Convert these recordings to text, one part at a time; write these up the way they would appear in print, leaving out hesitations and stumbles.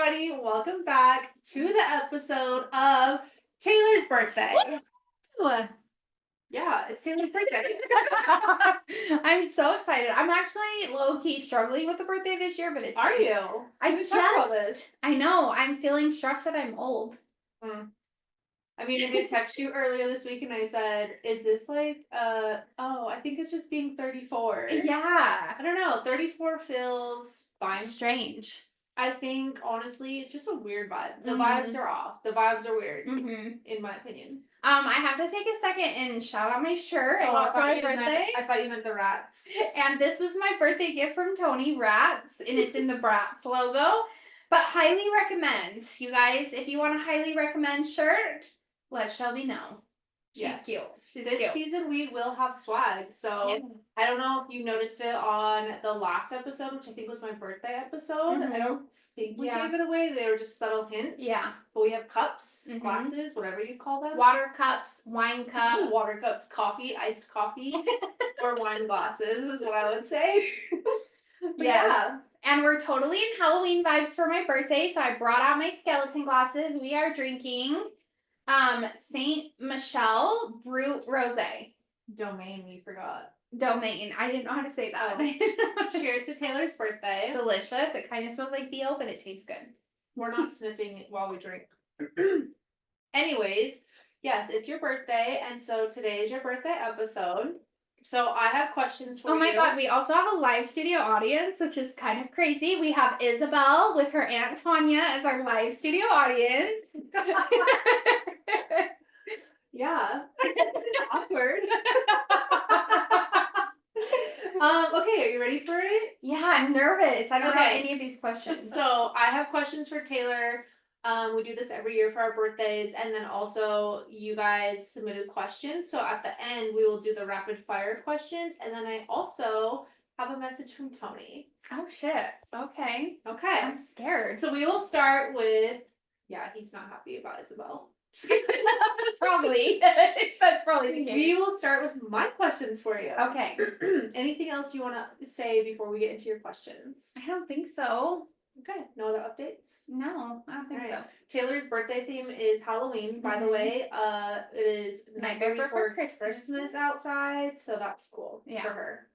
everybody. Welcome back to the episode of Taylor's birthday. Woo! Yeah, it's Taylor's birthday. I'm so excited. I'm actually low-key struggling with the birthday this year, but it's Are fine. you? I know. I'm feeling stressed that I'm old. I mean, I did text you earlier this week and I said, is this like, I think it's just being 34. Yeah. I don't know. 34 feels fine. Strange. I think, honestly, it's just a weird vibe. The vibes are off. The vibes are weird, in my opinion. I have to take a second and shout out my shirt I got for my birthday. I thought you meant the rats. And this is my birthday gift from Tony, Rats, and it's in the Bratz logo. But highly recommend. You guys, if you want a highly recommend shirt, let Shelby know. She's cute. This season we will have swag. So I don't know if you noticed it on the last episode, which I think was my birthday episode. I don't think we gave it away. They were just subtle hints. Yeah. But we have cups, glasses, whatever you call them. Water cups, wine cup. Water cups, coffee, iced coffee, or wine glasses is what I would say. Yeah. And we're totally in Halloween vibes for my birthday, so I brought out my skeleton glasses. We are drinking Saint Michelle Brut Rosé. Domain, we forgot. Domain. I didn't know how to say that. Cheers to Taylor's birthday. Delicious. It kind of smells like BO, but it tastes good. We're not sniffing it while we drink. Anyways, yes, it's your birthday, and so today is your birthday episode. So I have questions for you. Oh my god, we also have a live studio audience, which is kind of crazy. We have Isabel with her Aunt Tanya as our live studio audience. Yeah. Awkward. Okay, are you ready for it? Yeah, I'm nervous. I don't know any of these questions. So I have questions for Taylor. We do this every year for our birthdays, and then also you guys submitted questions. So at the end, we will do the rapid fire questions, and then I also have a message from Tony. Oh shit. Okay. Okay. I'm scared. So we will start with, he's not happy about Isabel. Probably. That's probably the case. We will start with my questions for you. Okay. Anything else you want to say before we get into your questions? I don't think so. Okay. No other updates? No, I don't think so. Taylor's birthday theme is Halloween, by the way. It is Nightmare Before Christmas outside, so that's cool for her.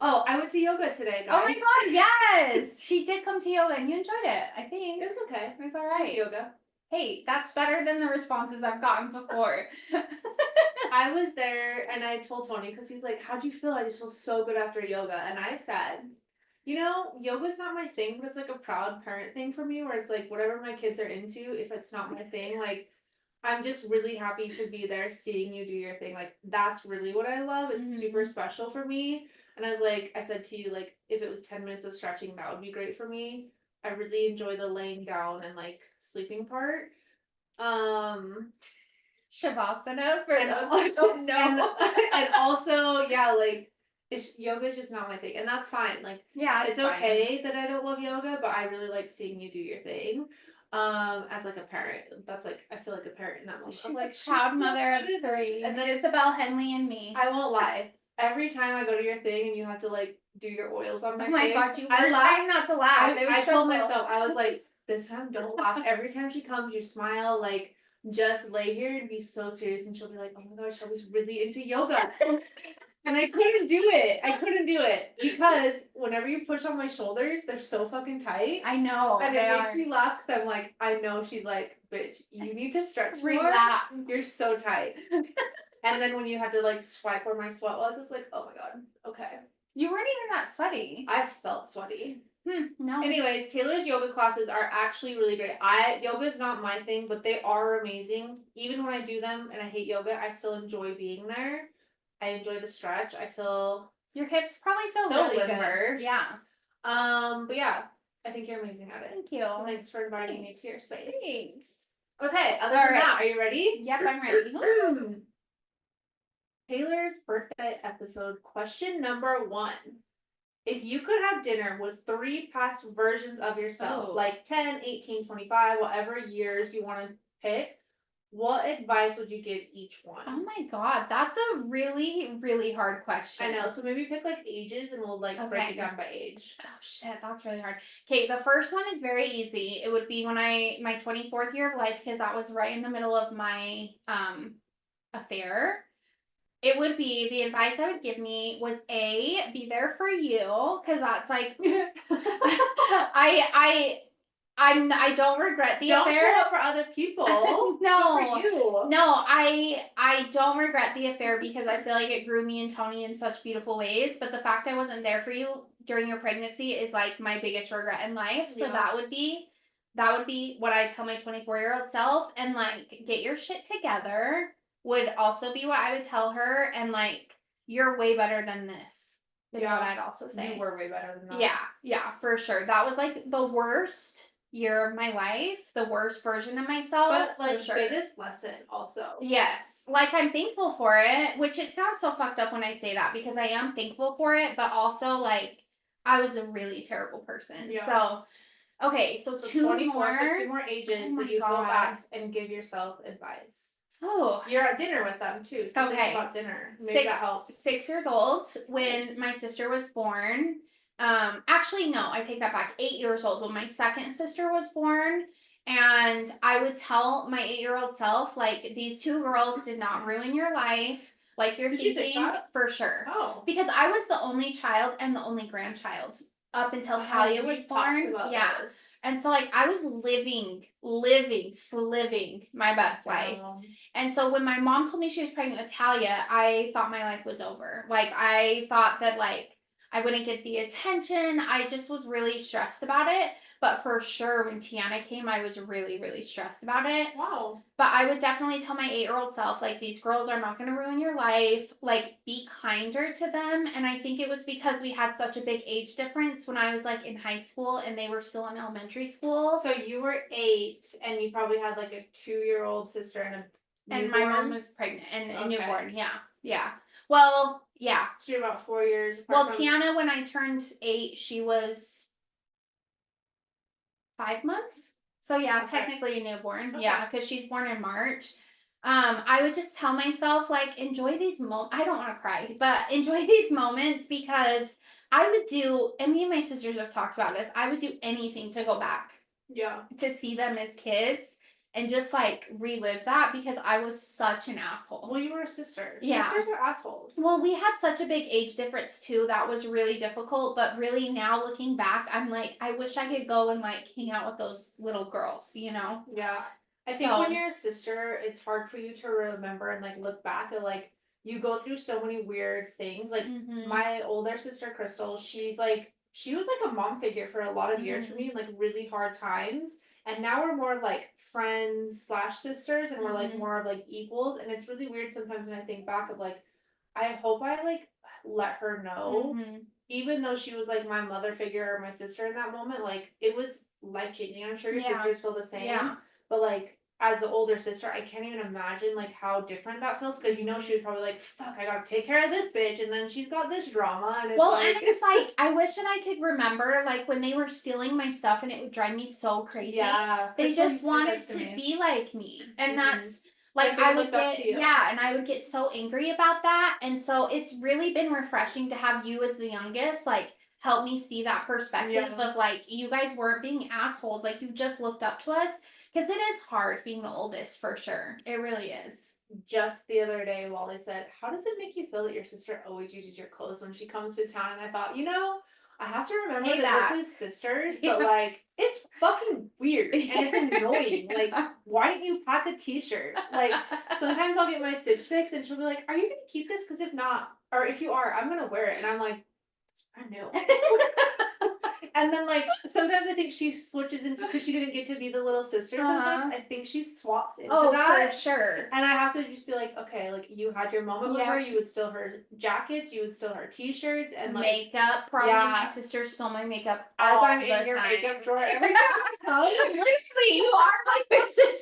Oh, I went to yoga today, guys. Oh my god, yes! She did come to yoga and you enjoyed it, I think. It was okay. It was alright. Yoga. Hey, that's better than the responses I've gotten before. I was there and I told Tony, because he's like, how'd you feel? I just feel so good after yoga. And I said, you know, yoga's not my thing, but it's like a proud parent thing for me where it's like whatever my kids are into, if it's not my thing, like I'm just really happy to be there seeing you do your thing. Like that's really what I love. It's super special for me. And I said to you, like, if it was 10 minutes of stretching, that would be great for me. I really enjoy the laying down and like sleeping part. Shavasana for those who don't know. And also, like yoga is just not my thing, and that's fine. Like, it's okay that I don't love yoga, but I really like seeing you do your thing. As like a parent, that's like I feel like a parent in that moment. She's like proud mother of 3, and then Isabel, Henley, and me. I won't lie. Every time I go to your thing and you have to like do your oils on my face. Oh my god, you were trying not to laugh. I told myself, I was like, this time don't laugh. Every time she comes, you smile, like just lay here and be so serious, and she'll be like, oh my gosh, Shelby's really into yoga. And I couldn't do it because whenever you push on my shoulders, they're so fucking tight. I know. And it makes me laugh because I'm like, I know she's like, bitch, you need to stretch more. Relax. You're so tight. And then when you had to like swipe where my sweat was, it's like, oh my god, okay. You weren't even that sweaty. I felt sweaty. No. Anyways, Taylor's yoga classes are actually really great. Yoga's not my thing, but they are amazing. Even when I do them and I hate yoga, I still enjoy being there. I enjoy the stretch. I feel your hips probably feel so really limber. Good. Yeah. But yeah, I think you're amazing at it. Thank you. So thanks for inviting me to your space. Thanks. Okay, other than that, are you ready? Yep, I'm ready. Taylor's birthday episode, question number 1. If you could have dinner with 3 past versions of yourself, like 10, 18, 25, whatever years you want to pick, What advice would you give each one? Oh my God, that's a really, really hard question. I know. So maybe pick like ages and we'll like break it down by age. Oh shit, that's really hard. Okay, the first one is very easy. It would be when my 24th year of life, because that was right in the middle of my affair. It would be, the advice I would give me was be there for you, because that's like I don't regret the Don't affair. show up for other people. No, show for you. No, I don't regret the affair because I feel like it grew me and Tony in such beautiful ways. But the fact I wasn't there for you during your pregnancy is like my biggest regret in life. So that would be what I tell my 24-year-old self. And like, get your shit together would also be what I would tell her. And like, you're way better than this is what I'd also say. You were way better than that. Yeah, for sure. That was like the worst year of my life, the worst version of myself. But like biggest lesson also. Yes. Like I'm thankful for it, which it sounds so fucked up when I say that because I am thankful for it, but also like I was a really terrible person. Yeah. So okay, so 2 more. So 2 more ages that you go back and give yourself advice. Oh. You're at dinner with them too. So think about dinner. Maybe that helps. 6 years old when my sister was born. Actually, no, I take that back. 8 years old when my second sister was born. And I would tell my 8-year-old self, like, these 2 girls did not ruin your life. Like you're thinking, for sure. Oh. Because I was the only child and the only grandchild up until Talia was born. Yeah. And so like I was living my best life. And so when my mom told me she was pregnant with Talia, I thought my life was over. Like I thought that like I wouldn't get the attention. I just was really stressed about it. But for sure, when Tiana came, I was really, really stressed about it. Wow. But I would definitely tell my 8-year-old self, like, these girls are not going to ruin your life. Like, be kinder to them. And I think it was because we had such a big age difference when I was, like, in high school and they were still in elementary school. So you were 8 and you probably had, like, a 2-year-old sister and a newborn? And my mom was pregnant and a newborn. Yeah. Well, yeah. So you're about 4 years apart. Well, Tiana, when I turned 8, she was 5 months. So yeah, technically a newborn. Okay. Yeah, because she's born in March. I would just tell myself like enjoy these moments. I don't want to cry, but enjoy these moments because I would do, and me and my sisters have talked about this, I would do anything to go back. Yeah. To see them as kids and just like relive that because I was such an asshole. Well, you were a sister. Yeah. Sisters are assholes. Well, we had such a big age difference too. That was really difficult. But really now looking back, I'm like, I wish I could go and like hang out with those little girls, you know? Yeah. I think when you're a sister, it's hard for you to remember and like look back at like, you go through so many weird things. Like my older sister, Crystal, she was like a mom figure for a lot of years for me in like really hard times. And now we're more like friends / sisters and we're like more of like equals. And it's really weird sometimes when I think back of like, I hope I like let her know, even though she was like my mother figure or my sister in that moment, like it was life changing. I'm sure your sisters feel the same. Yeah. But like as the older sister, I can't even imagine like how different that feels because you know she was probably like, fuck, I gotta take care of this bitch, and then she's got this drama. And it's and it's like I wish that I could remember like when they were stealing my stuff and it would drive me so crazy. Yeah, they just wanted to be like me, and that's like I would get and I would get so angry about that, and so it's really been refreshing to have you as the youngest like help me see that perspective of like you guys weren't being assholes, like you just looked up to us. Because it is hard being the oldest, for sure. It really is. Just the other day, Wally said, how does it make you feel that your sister always uses your clothes when she comes to town? And I thought, I have to remember that this is sisters, but like, it's fucking weird and it's annoying. Like, why didn't you pack a t-shirt? Like, sometimes I'll get my Stitch Fix and she'll be like, are you going to keep this? Because if not, or if you are, I'm going to wear it. And I'm like, I know. And then, like, sometimes I think she switches into, because she didn't get to be the little sister sometimes, I think she swaps into that. For sure. And I have to just be like, okay, like, you had your moment with her, you would steal her jackets, you would steal her t-shirts, and, like... Makeup, probably my sister stole my makeup all the time. As I'm in your makeup drawer every time I come. Literally, you are like my sisters.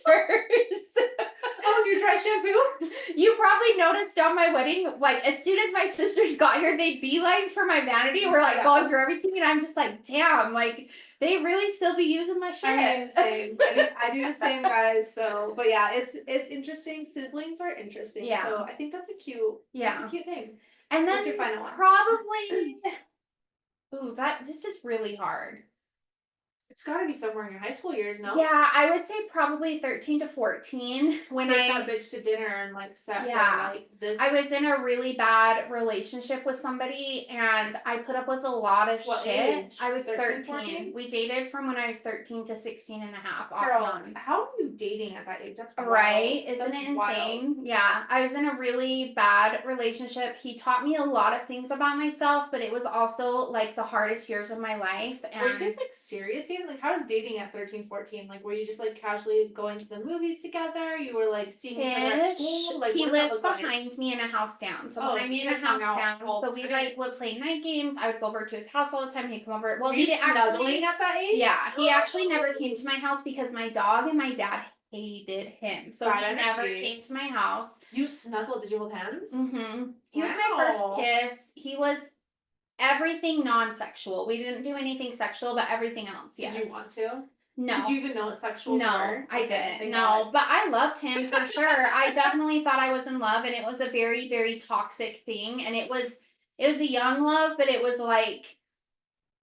Oh, you dry shampoo? You probably noticed on my wedding, like, as soon as my sisters got here, they beelined for my vanity. We're, like, going through everything, and I'm just like, damn, like, They really still be using my shit. I mean, same. I do the same, guys. So, but yeah, it's interesting. Siblings are interesting. Yeah. So I think that's a cute. Yeah. That's a cute thing. And then What's your final one? probably. Ooh, this is really hard. It's got to be somewhere in your high school years, no? Yeah, I would say probably 13 to 14 when Take that bitch to dinner and like set her like this. I was in a really bad relationship with somebody and I put up with a lot of What shit. age? I was 13. 14? We dated from when I was 13 to 16 and a half. Girl, how are you dating at that age? That's wild. Right? Isn't That's it insane? wild. Yeah. I was in a really bad relationship. He taught me a lot of things about myself, but it was also like the hardest years of my life. And were you guys like serious dating? Like, how was dating at 13, 14? Like, were you just like casually going to the movies together? You were like seeing each other at school? Like, he what does that lived look behind like? me in a house down. So Oh, behind me you in a guys hung house out down. all So the we time. like would play night games. I would go over to his house all the time. He'd come over. Well, Were he you didn't snuggling actually. at that age? Yeah, he actually never came to my house because my dog and my dad hated him. So Bad he energy. never came to my house. You snuggled? Did you hold hands? Mm-hmm. He was my first kiss. He was everything non-sexual. We didn't do anything sexual, but everything else. Yes. Did you want to? No. Did you even know what sexuals were? I didn't. No, but I loved him for sure. I definitely thought I was in love, and it was a very, very toxic thing. And it was a young love, but it was like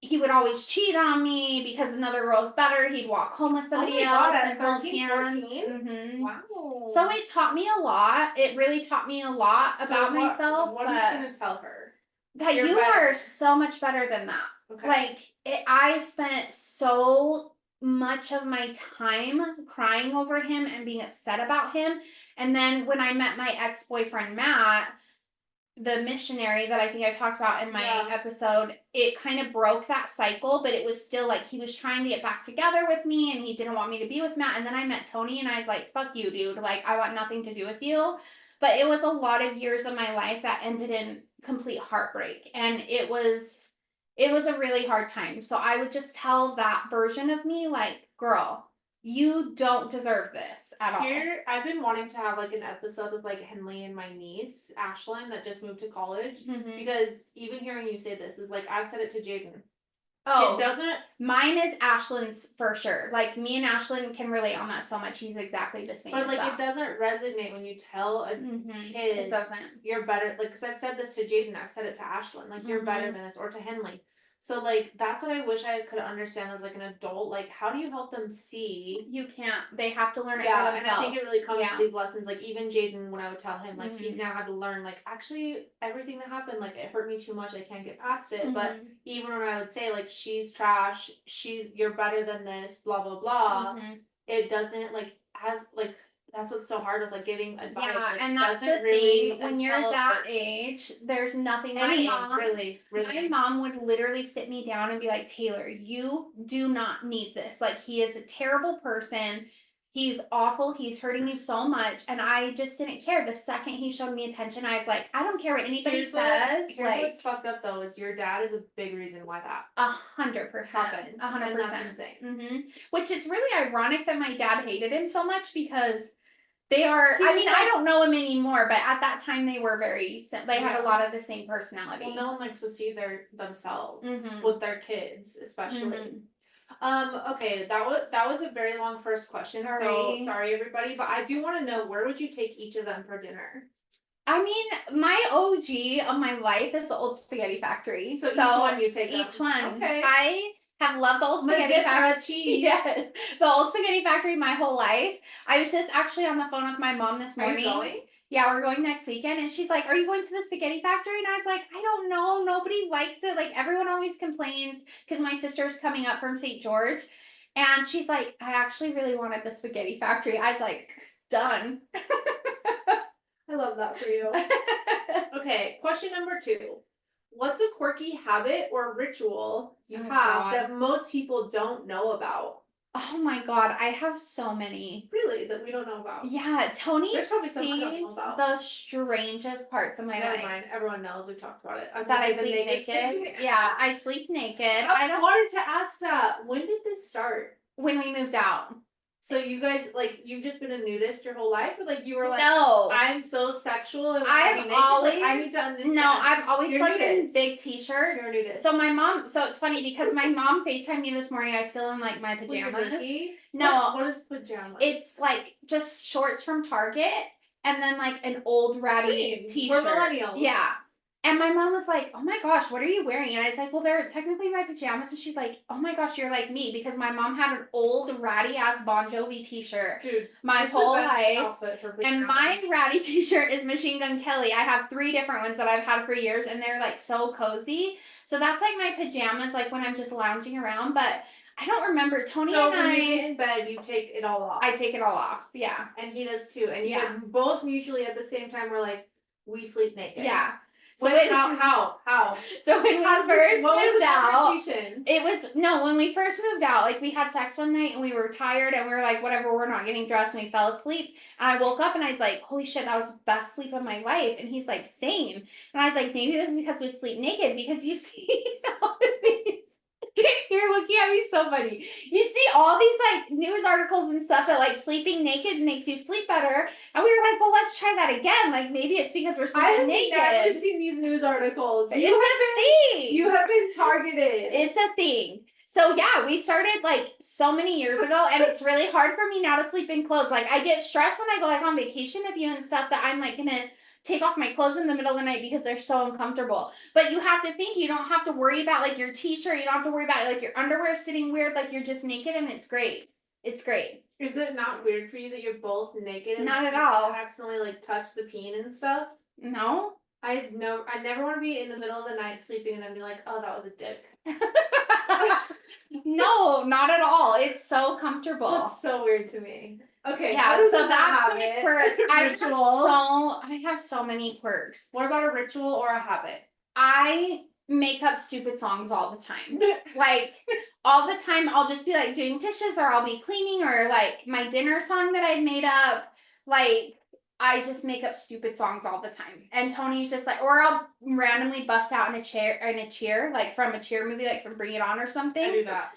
he would always cheat on me because another girl's better. He'd walk home with somebody else and hold hands. Mm-hmm. Wow. So it taught me a lot. It really taught me a lot about myself. What are you gonna tell her? That you are so much better than that. Okay. Like I spent so much of my time crying over him and being upset about him. And then when I met my ex-boyfriend Matt, the missionary that I think I talked about in my episode, it kind of broke that cycle, but it was still like he was trying to get back together with me and he didn't want me to be with Matt. And then I met Tony and I was like, fuck you, dude. Like, I want nothing to do with you. But it was a lot of years of my life that ended in complete heartbreak. And it was a really hard time. So I would just tell that version of me, like, girl, you don't deserve this at all. I've been wanting to have like an episode with like Henley and my niece, Ashlyn, that just moved to college. Mm-hmm. Because even hearing you say this is like, I've said it to Jaden. Oh, it doesn't. Mine is Ashlyn's for sure. Like me and Ashlyn can relate on that so much. He's exactly the same. But like it doesn't resonate when you tell a kid. It doesn't. You're better. Like, because I've said this to Jaden, I've said it to Ashlyn. Like you're better than this, or to Henley. So like that's what I wish I could understand as like an adult. Like how do you help them see? You can't. They have to learn it for themselves. And I think it really comes to these lessons. Like even Jaden, when I would tell him, like he's now had to learn. Like actually, everything that happened, like it hurt me too much. I can't get past it. But even when I would say like she's trash, you're better than this, blah blah blah. It doesn't like as like. That's what's so hard with like giving advice. Yeah, like, and that's the thing. When you're that age, there's nothing. My mom would literally sit me down and be like, Taylor, you do not need this. Like he is a terrible person. He's awful. He's hurting you so much. And I just didn't care. The second he showed me attention, I was like, I don't care what anybody says. Here's what's fucked up though is your dad is a big reason why that 100%. 100%. And that's insane. Which it's really ironic that my dad hated him so much because they are, I mean, I don't know him anymore, but at that time they were they had a lot of the same personality. Well, no one likes to see themselves with their kids, especially. Okay, that was a very long first question. So sorry everybody, but I do want to know, where would you take each of them for dinner? I mean, my OG of my life is the Old Spaghetti Factory. So each one you take each them. one. Okay. I have loved the Old Spaghetti Factory. Yes, the Old Spaghetti Factory my whole life. I was just actually on the phone with my mom this morning. Are you going? Yeah, we're going next weekend. And she's like, are you going to the Spaghetti Factory? And I was like, I don't know. Nobody likes it. Like, everyone always complains because my sister's coming up from St. George. And she's like, I actually really wanted the Spaghetti Factory. I was like, done. I love that for you. Okay, question number 2. What's a quirky habit or ritual you have that most people don't know about? Oh my God, I have so many. Really? That we don't know about? Yeah, Tony sees the strangest parts of my life. Never mind, everyone knows, we've talked about it. That I sleep naked. Yeah, I sleep naked. I wanted to ask that. When did this start? When we moved out. So you guys, like, you've just been a nudist your whole life? Or, like, you were like, No. I'm so sexual and I've naked. always, Like, I need to understand. no, I've always You're slept in nudist. big t-shirts. You're nudist. So my mom, so it's funny because my mom FaceTimed me this morning. I was still in like my Were you pajamas. naked? No. What is pajamas? It's like just shorts from Target and then like an old ratty t-shirt. We're millennials. Yeah. And my mom was like, oh my gosh, what are you wearing? And I was like, well, they're technically my pajamas. And she's like, oh my gosh, you're like me. Because my mom had an old ratty ass Bon Jovi t-shirt. Dude, my whole life. And my ratty t-shirt is Machine Gun Kelly. I have 3 different ones that I've had for years. And they're like so cozy. So that's like my pajamas, like when I'm just lounging around. But I don't remember. Tony and when you get in bed, you take it all off. I take it all off. Yeah. And he does too. And you guys both mutually at the same time were like, we sleep naked. Yeah. So how? So when we first moved out, it was when we first moved out, like we had sex one night and we were tired and we were like, whatever, we're not getting dressed, and we fell asleep. And I woke up and I was like, holy shit, that was the best sleep of my life. And he's like, same. And I was like, maybe it was because we sleep naked, because you see all of these. You're looking at me so funny. You see all these like news articles and stuff that like sleeping naked makes you sleep better. And we were like, well, let's try that again. Like maybe it's because we're sleeping naked. I've never seen these news articles. It's a thing. You have been targeted. It's a thing. So yeah, we started like so many years ago, and it's really hard for me now to sleep in clothes. Like I get stressed when I go like on vacation with you and stuff that I'm like gonna take off my clothes in the middle of the night because they're so uncomfortable. But you have to think, you don't have to worry about like your t-shirt, you don't have to worry about like your underwear sitting weird, like you're just naked, and it's great. It's great. Is it not weird for you that you're both naked and not at all accidentally like touch the peen and stuff? No. I never want to be in the middle of the night sleeping and then be like, oh, that was a dick. No, not at all. It's so comfortable. That's so weird to me. Okay. Yeah, so that's my quirk. I have so many quirks. What about a ritual or a habit? I make up stupid songs all the time. Like all the time I'll just be like doing dishes, or I'll be cleaning, or like my dinner song that I've made up. Like I just make up stupid songs all the time. And Tony's just like, or I'll randomly bust out in a cheer, like from a cheer movie, like from Bring It On or something. I do that.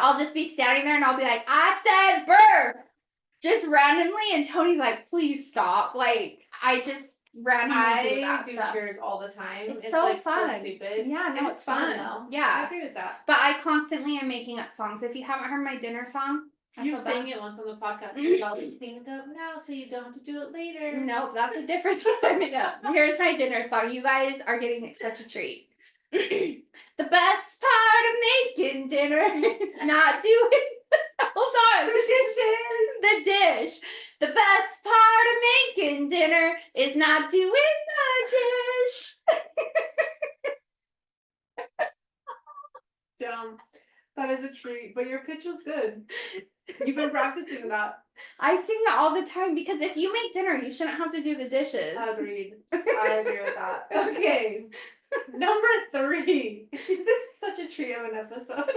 I'll just be standing there and I'll be like, I said burr, just randomly, and Tony's like, please stop. Like I just randomly do that stuff. Cheers all the time. It's so like fun. So stupid. Yeah, no, it's fun though. Yeah, I agree with that. But I constantly am making up songs. If you haven't heard my dinner song, you sang it once on the podcast. You got to clean it up now so you don't have to do it later. Nope, that's a different song I made up. Here's my dinner song. You guys are getting such a treat. The best part of making dinner is not doing. Hold on. The dish. The best part of making dinner is not doing the dish. Dumb. That is a treat, but your pitch was good. You've been practicing that. I sing it all the time because if you make dinner, you shouldn't have to do the dishes. Agreed. I agree with that. Okay. Number 3. This is such a treat of an episode.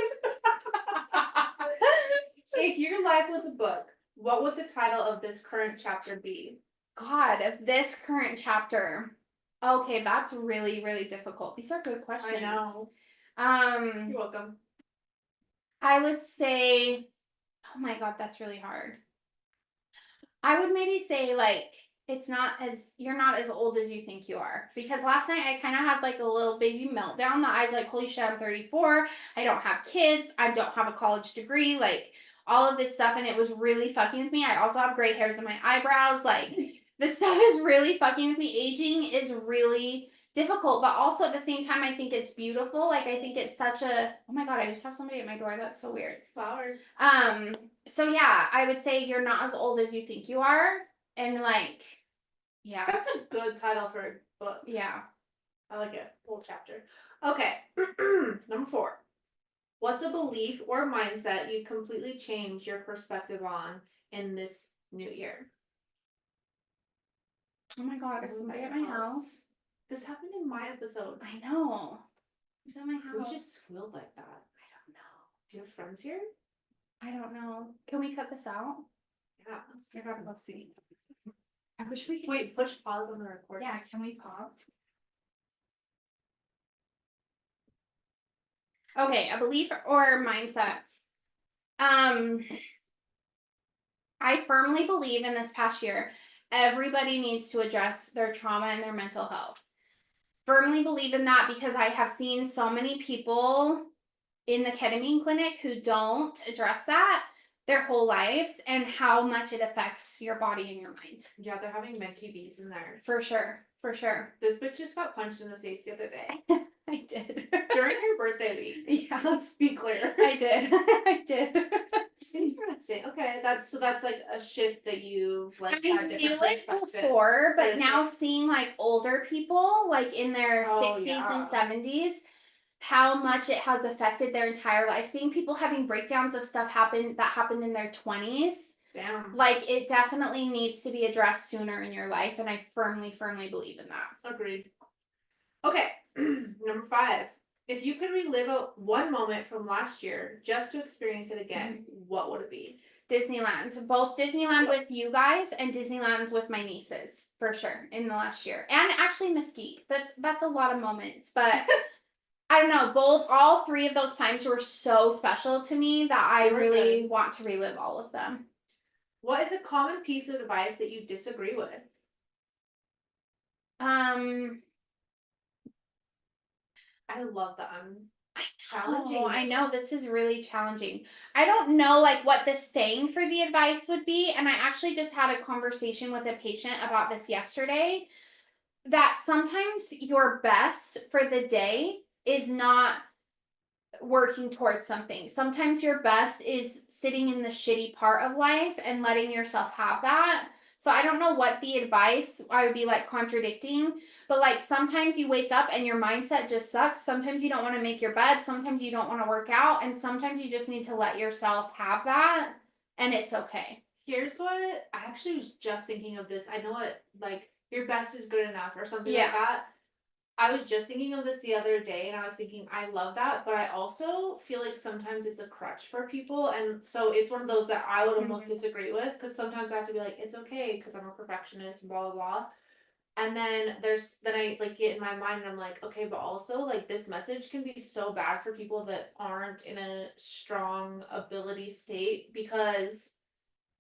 If your life was a book, what would the title of this current chapter be? God, of this current chapter. Okay, that's really, really difficult. These are good questions. I know. You're welcome. I would say, oh my God, that's really hard. I would maybe say like, you're not as old as you think you are. Because last night I kind of had like a little baby meltdown that I was like, holy shit, I'm 34. I don't have kids. I don't have a college degree. Like all of this stuff. And it was really fucking with me. I also have gray hairs in my eyebrows. Like this stuff is really fucking with me. Aging is really difficult, but also at the same time, I think it's beautiful. Like I think it's such a, oh my God, I just have somebody at my door. That's so weird. Flowers. So yeah, I would say you're not as old as you think you are. And like, yeah. That's a good title for a book. Yeah. I like it. Whole chapter. Okay. Number 4. What's a belief or mindset you completely changed your perspective on in this new year? Oh my God, there's somebody at my house. This happened in my episode. I know. Who's at my house? Who just squealed like that? I don't know. Do you have friends here? I don't know. Can we cut this out? Yeah. I gotta go see. I wish we could. Wait, push pause on the recording. Yeah, can we pause? Okay, a belief or mindset. I firmly believe in this past year, everybody needs to address their trauma and their mental health. Firmly believe in that because I have seen so many people in the ketamine clinic who don't address that their whole lives and how much it affects your body and your mind. Yeah, they're having mentee bees in there. For sure. For sure. This bitch just got punched in the face the other day. I did. During her birthday week. Yeah. Let's be clear. I did. I did. Interesting. Okay, that's like a shift that you've like I had knew different it perspective. before, but it's now like, seeing like older people, like in their 60s and 70s, how much it has affected their entire life. Seeing people having breakdowns of stuff happened in their 20s. Damn. Like it definitely needs to be addressed sooner in your life, and I firmly believe in that. Agreed. Okay, number 5. If you could relive one moment from last year just to experience it again, what would it be? Disneyland. Both Disneyland with you guys and Disneyland with my nieces, for sure, in the last year. And actually Mesquite. That's a lot of moments, but I don't know, all 3 of those times were so special to me that I really want to relive all of them. What is a common piece of advice that you disagree with? I love that I'm challenging. Oh, I know this is really challenging. I don't know like what the saying for the advice would be, and I actually just had a conversation with a patient about this yesterday. That sometimes your best for the day is not working towards something. Sometimes your best is sitting in the shitty part of life and letting yourself have that. So I don't know what the advice I would be like contradicting, but like sometimes you wake up and your mindset just sucks. Sometimes you don't want to make your bed. Sometimes you don't want to work out. And sometimes you just need to let yourself have that. And it's okay. Here's what I actually was just thinking of this. I know it like your best is good enough or something like that. I was just thinking of this the other day and I was thinking, I love that, but I also feel like sometimes it's a crutch for people. And so it's one of those that I would almost disagree with because sometimes I have to be like, it's okay because I'm a perfectionist and blah, blah, blah. And then I like get in my mind and I'm like, okay, but also like this message can be so bad for people that aren't in a strong ability state because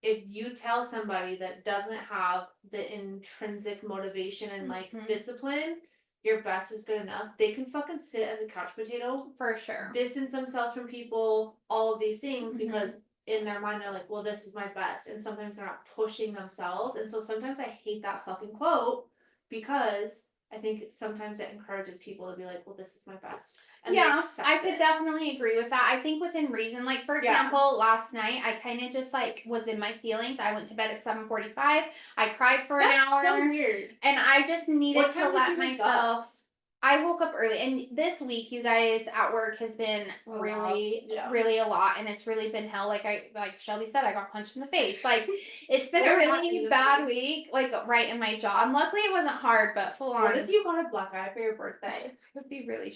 if you tell somebody that doesn't have the intrinsic motivation and like discipline, your best is good enough, they can fucking sit as a couch potato for sure, distance themselves from people, all of these things because in their mind they're like, well, this is my best, and sometimes they're not pushing themselves. And so sometimes I hate that fucking quote because I think sometimes it encourages people to be like, well, this is my best. And yeah, I could definitely agree with that. I think within reason, like for example, last night I kind of just like was in my feelings. I went to bed at 7:45. I cried for an hour. That's so weird. And I just needed to let myself. I woke up early, and this week, you guys at work has been really a lot, and it's really been hell. Like Shelby said, I got punched in the face. Like it's been a really bad week, like right in my jaw. And luckily, it wasn't hard, but full on. What if you got a black eye for your birthday? I would be really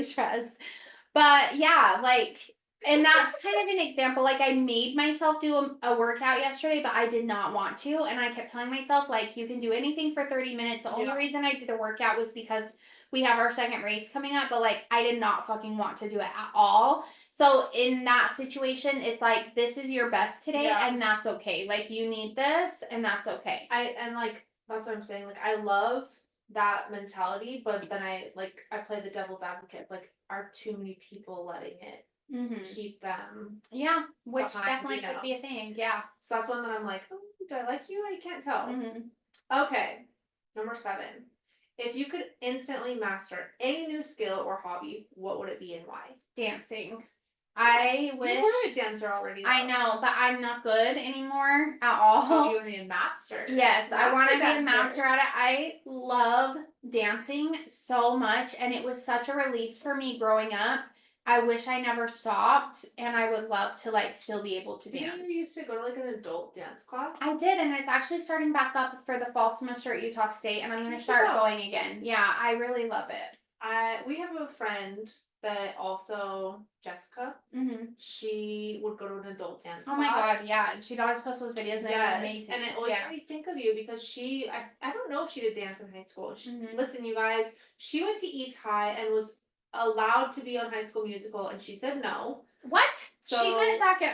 stressed. But yeah, like. And that's kind of an example. Like I made myself do a workout yesterday, but I did not want to. And I kept telling myself, like, you can do anything for 30 minutes. The only reason I did the workout was because we have our second race coming up. But like, I did not fucking want to do it at all. So in that situation, it's like, this is your best today. And that's okay. Like you need this and that's okay. That's what I'm saying. Like I love that mentality, but then I play the devil's advocate. Like, are too many people letting it keep them? Yeah, which definitely could be a thing. Yeah. So that's one that I'm like, oh, do I like you? I can't tell. Okay, number 7. If you could instantly master any new skill or hobby, what would it be and why? Dancing. I wish. You were a dancer already, though. I know, but I'm not good anymore at all. Oh, you want to be a master? Yes, I want to be a master at it. I love dancing so much, and it was such a release for me growing up. I wish I never stopped, and I would love to like still be able to dance. You used to go to like an adult dance class? I did, and it's actually starting back up for the fall semester at Utah State, and I'm going to start going again. Yeah, I really love it. We have a friend that also, Jessica, she would go to an adult dance class. Oh my god, yeah. She'd always post those videos and it was amazing. And it always made me think of you because I don't know if she did dance in high school. Listen, you guys, she went to East High and was allowed to be on High School Musical and she said no. What? So,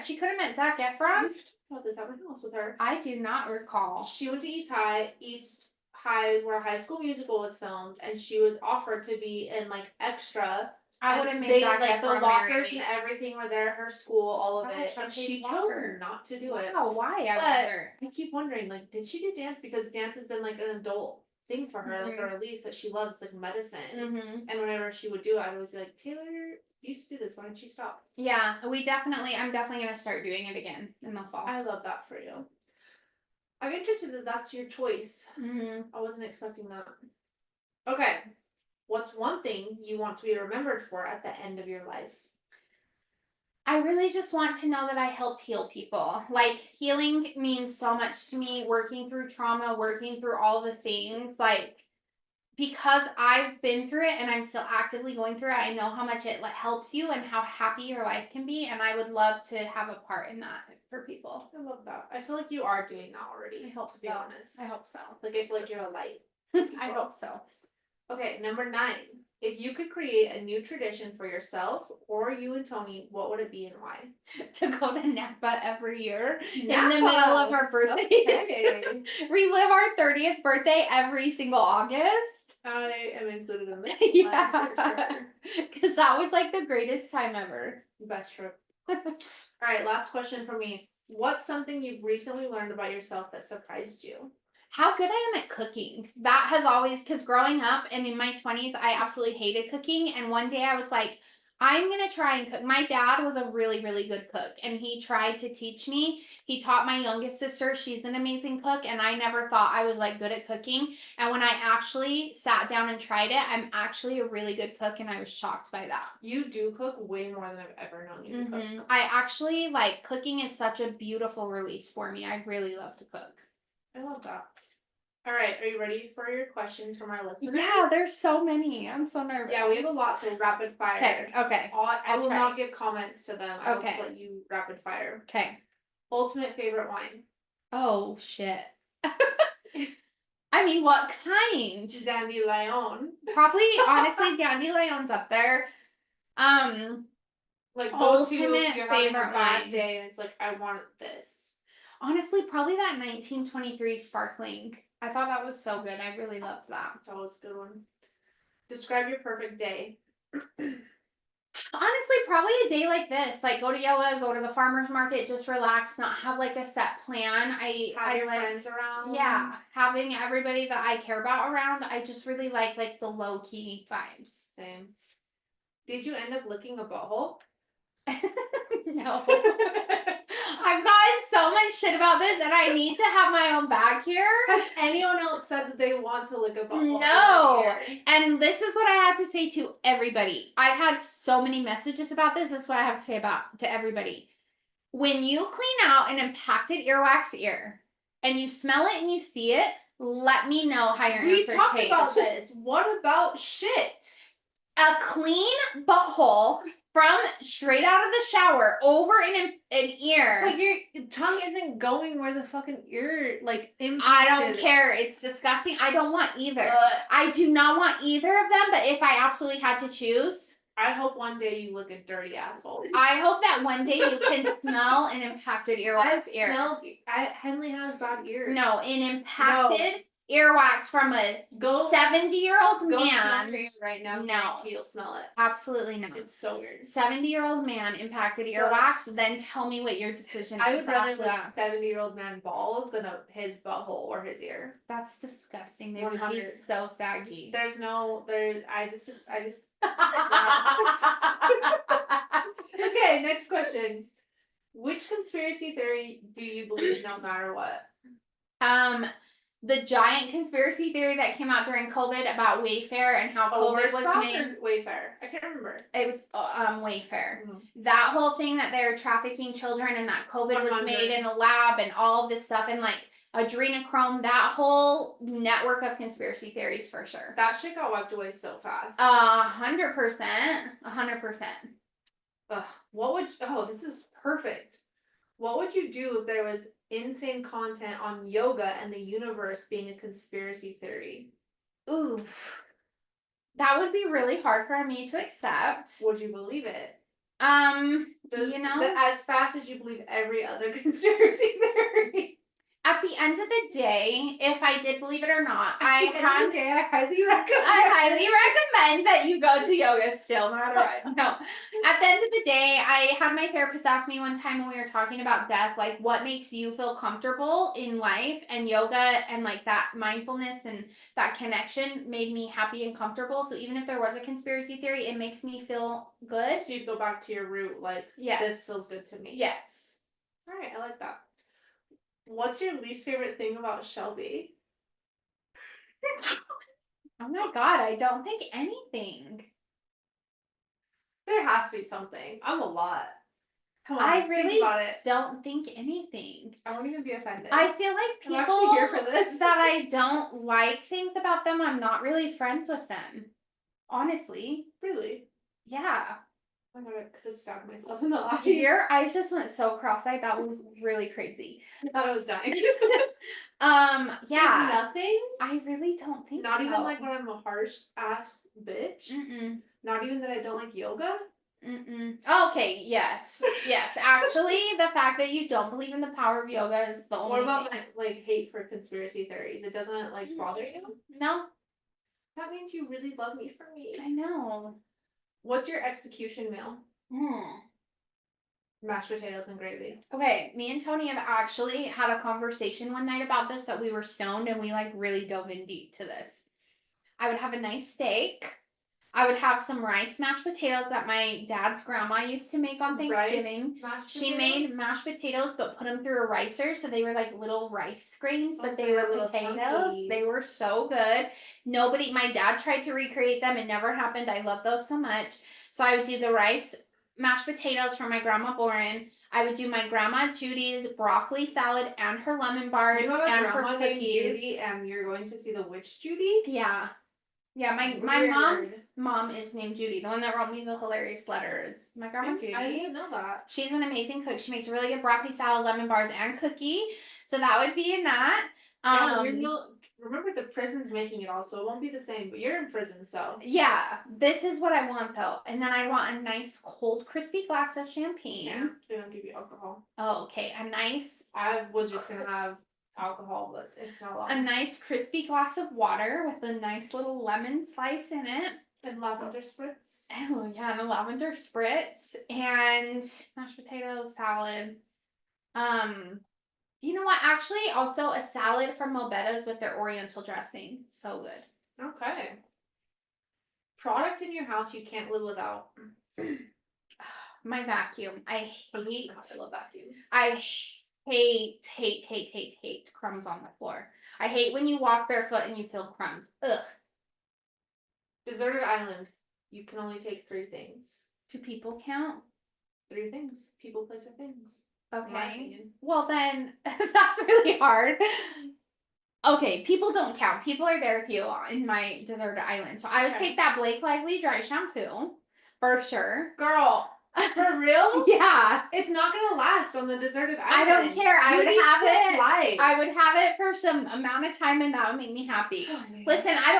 she could have met Zac Efron? about this at my house with her. I do not recall. She went to East High. East High is where High School Musical was filmed, and she was offered to be in like extra. I would have made Zac like the Efron lockers marry me. and everything were there. Her school, all of Gosh, it, and okay, she chose locker. not to do it. Wow, why? I But wonder. I keep wondering, like, did she do dance? Because dance has been like an adult thing for her, like a release that she loves. It's like medicine. And whenever she would do it, I'd always be like, Taylor used to do this. Why didn't she stop? Yeah, I'm definitely gonna start doing it again in the fall. I love that for you. I'm interested that that's your choice. I wasn't expecting that. Okay. What's one thing you want to be remembered for at the end of your life? I really just want to know that I helped heal people. Like, healing means so much to me, working through trauma, working through all the things. Like, because I've been through it and I'm still actively going through it, I know how much it helps you and how happy your life can be. And I would love to have a part in that for people. I love that. I feel like you are doing that already. I hope to be so. honest. I hope so. Like, I feel like you're a light. I hope so. Okay, number 9. If you could create a new tradition for yourself or you and Tony, what would it be and why? To go to Napa every year in the Napa! middle of our birthdays. Okay. Relive our 30th birthday every single August. I am included in this. Yeah. Because that was like the greatest time ever. Best trip. All right, last question for me. What's something you've recently learned about yourself that surprised you? How good I am at cooking. That has always, because growing up and in my 20s, I absolutely hated cooking. And one day I was like, I'm going to try and cook. My dad was a really, really good cook, and he tried to teach me. He taught my youngest sister. She's an amazing cook, and I never thought I was like good at cooking. And when I actually sat down and tried it, I'm actually a really good cook, and I was shocked by that. You do cook way more than I've ever known you to cook. I actually, like, cooking is such a beautiful release for me. I really love to cook. I love that. All right, are you ready for your questions from our listeners? Yeah, there's so many. I'm so nervous. Yeah, we have a lot, so rapid fire. Okay. I will not give comments to them. I will just Okay. let you rapid fire. Okay. Ultimate favorite wine? Oh, shit. I mean, what kind? Dandelion. Probably, honestly, Dandelion's up there. Like, ultimate you're favorite having a bad wine. day and it's like, I want this. Honestly, probably that 1923 sparkling. I thought that was so good. I really loved that. It's always a good one. Describe your perfect day. Honestly, probably a day like this. Like, go to yoga, go to the farmer's market, just relax, not have like a set plan. I your like friends around. Yeah, having everybody that I care about around. I just really like the low key vibes. Same. Did you end up licking a butthole? No. I've gotten so much shit about this, and I need to have my own bag here. Has anyone else said that they want to lick a butthole? No. And this is what I have to say to everybody. I've had so many messages about this. That's what I have to say to everybody. When you clean out an impacted earwax ear and you smell it and you see it, let me know how your answer tastes. We talked about this. What about shit? A clean butthole from straight out of the shower over an ear. Like, your tongue isn't going where the fucking ear, like, impacted. I don't care. It's disgusting. I don't want either. I do not want either of them, but if I absolutely had to choose. I hope one day you lick a dirty asshole. I hope that one day you can smell an impacted earwax ear. Henley has bad ears. No, an impacted earwax from a 70-year-old man. Go smell your ear right now. No. You'll smell it. Absolutely not. It's so weird. 70-year-old man impacted earwax, then tell me what your decision is. I would rather lick 70-year-old man balls than his butthole or his ear. That's disgusting. They would be so saggy. I just Okay, next question. Which conspiracy theory do you believe no matter what? The giant conspiracy theory that came out during COVID about Wayfair and how COVID was made. Wayfair. I can't remember. It was Wayfair. Mm-hmm. That whole thing that they're trafficking children and that COVID was made in a lab and all of this stuff and like adrenochrome, that whole network of conspiracy theories for sure. That shit got wiped away so fast. 100%. 100%. This is perfect. What would you do if there was insane content on yoga and the universe being a conspiracy theory? Oof. That would be really hard for me to accept. Would you believe it? As fast as you believe every other conspiracy theory. At the end of the day, if I did believe it or not, I highly recommend that you go to yoga still, no matter what. No. At the end of the day, I had my therapist ask me one time when we were talking about death, like, what makes you feel comfortable in life? And yoga and like that mindfulness and that connection made me happy and comfortable. So even if there was a conspiracy theory, it makes me feel good. So you go back to your root, like, yes. This feels good to me. Yes. All right, I like that. What's your least favorite thing about Shelby? Oh my god, I don't think anything. There has to be something. I'm a lot. Come on, I really think about it. don't think anything. I won't even be offended. I feel like people I'm actually here for this. that I don't like things about them, I'm not really friends with them. Honestly. Really? Yeah. I'm gonna could have stabbed myself in the eye. Your eyes just went so cross-eyed. That was really crazy. I thought I was dying. Yeah. There's nothing? I really don't think Not so. even like when I'm a harsh ass bitch? Mm-mm. Not even that I don't like yoga? Mm-mm. Okay, yes. Yes. Actually, the fact that you don't believe in the power of yoga is the only What about thing. like hate for conspiracy theories? It doesn't like bother you? No. That means you really love me for me. I know. What's your execution meal? Mashed potatoes and gravy. Okay, me and Tony have actually had a conversation one night about this that we were stoned and we like really dove in deep to this. I would have a nice steak. I would have some rice mashed potatoes that my dad's grandma used to make on Thanksgiving. She made mashed potatoes but put them through a ricer, so they were like little rice grains, but they were potatoes. Chunkies. They were so good. My dad tried to recreate them. It never happened. I love those so much. So I would do the rice mashed potatoes from my grandma Boren. I would do my grandma Judy's broccoli salad and her lemon bars you have a and grandma her named cookies. Judy, and you're going to see the witch Judy? Yeah. Yeah, my mom's mom is named Judy. The one that wrote me the hilarious letter is my grandma Judy. I didn't know that. She's an amazing cook. She makes a really good broccoli salad, lemon bars, and cookie. So that would be in that. Remember the prison's making it all, so it won't be the same, but you're in prison, so. Yeah, this is what I want though. And then I want a nice cold crispy glass of champagne. Yeah, they don't give you alcohol. Oh, okay. I was just gonna have alcohol, but it's not allowed. A nice crispy glass of water with a nice little lemon slice in it. And lavender spritz. Oh yeah, and a lavender spritz. And mashed potatoes, salad. You know what? Actually, also a salad from Mobetta's with their oriental dressing. So good. Okay. Product in your house you can't live without. My vacuum. I hate. God, I love vacuums. I hate crumbs on the floor. I hate when you walk barefoot and you feel crumbs. Ugh. Deserted island. You can only take 3 things. Do people count? 3 things. People, place, or things. Okay. Well then, that's really hard. Okay, people don't count. People are there with you in my deserted island. So I would take that Blake Lively dry shampoo for sure. Girl, for real? Yeah. It's not gonna last on the deserted island. I don't care. I would have it. Life. I would have it for some amount of time, and that would make me happy. Listen, I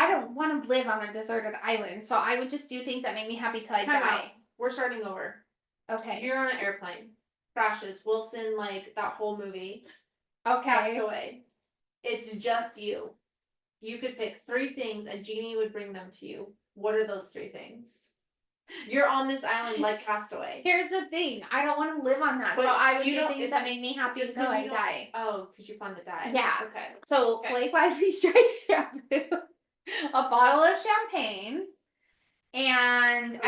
don't want to live on a deserted island, so I would just do things that make me happy till I die. We're starting over. Okay. You're on an airplane. Crashes. Wilson, like that whole movie. Okay. Passed away. It's just you. You could pick 3 things. A genie would bring them to you. What are those 3 things? You're on this island like Castaway. Here's the thing. I don't want to live on that. So I would do things that make me happy until I die. Oh, because you plan to die. Yeah. Okay. So Blake Lively straight shampoo, a bottle of champagne, and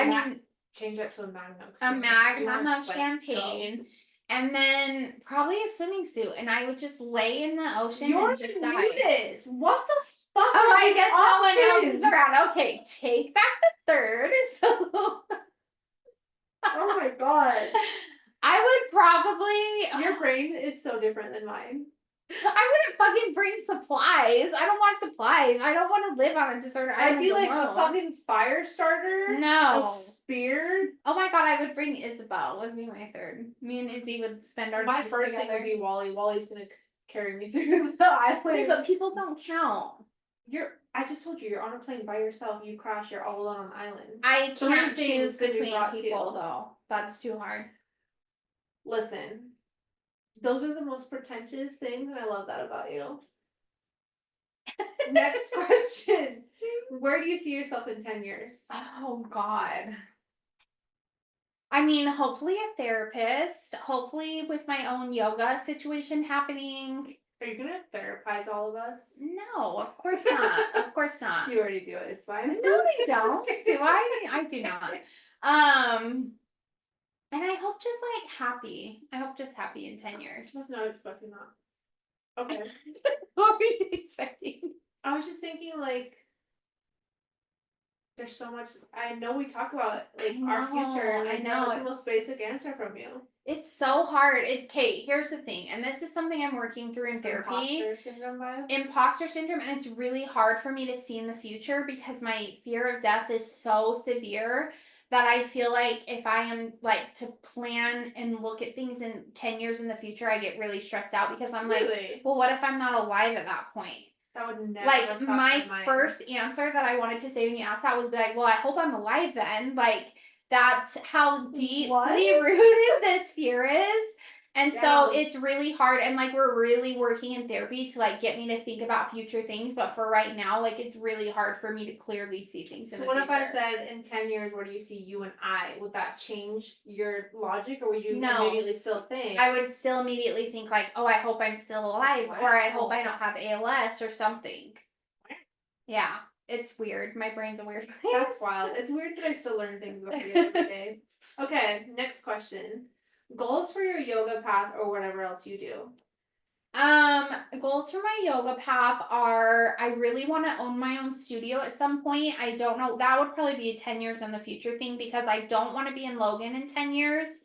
change that to a magnum. A magnum of champagne. And then probably a swimming suit, and I would just lay in the ocean and just die. Nudist. What the fuck? Oh, I guess no one else is around. Okay, take back the third. So, oh my god, I would probably. Your brain is so different than mine. I wouldn't fucking bring supplies. I don't want supplies. I don't want to live on a deserted island. I'd be like a fucking fire starter. No. A spear. Oh my god, I would bring Isabel. Would be my third. Me and Izzy would spend our My days first together. thing would be Wally. Wally's gonna carry me through the island. Okay, but people don't count. I just told you, you're on a plane by yourself, you crash, you're all alone on the island. I Three can't things choose could be between brought to people you. though. That's too hard. Listen, those are the most pretentious things, and I love that about you. Next question. Where do you see yourself in 10 years? Oh God. I mean, hopefully a therapist, hopefully with my own yoga situation happening. Are you gonna therapize all of us? No, of course not. Of course not. You already do it. It's fine. No, I don't. Do I? I do not. And I hope just like happy. I hope just happy in 10 years. I was not expecting that. Okay. What were you expecting? I was just thinking like there's so much I know we talk about like our future. Like, I know. that was the most basic answer from you. It's so hard. It's Kate, here's the thing, and this is something I'm working through in therapy. Imposter syndrome vibes? Imposter syndrome, and it's really hard for me to see in the future because my fear of death is so severe that I feel like if I am like to plan and look at things in 10 years in the future, I get really stressed out because I'm like, well, what if I'm not alive at that point? That would never like cross my mind. first answer that I wanted to say when you asked that was be like, well, I hope I'm alive then. Like that's how deeply rooted this fear is. And so it's really hard, and like we're really working in therapy to like get me to think about future things, but for right now, like it's really hard for me to clearly see things. So what if I said in 10 years, where do you see you and I? Would that change your logic, or would you immediately still think? I would still immediately think like, oh, I hope I'm still alive, or I hope I don't have ALS or something. Yeah, it's weird. My brain's a weird place. That's wild. It's weird that I still learn things about you every day. Okay, next question. Goals for your yoga path or whatever else you do? Goals for my yoga path are I really want to own my own studio at some point. I don't know. That would probably be a 10 years in the future thing because I don't want to be in Logan in 10 years.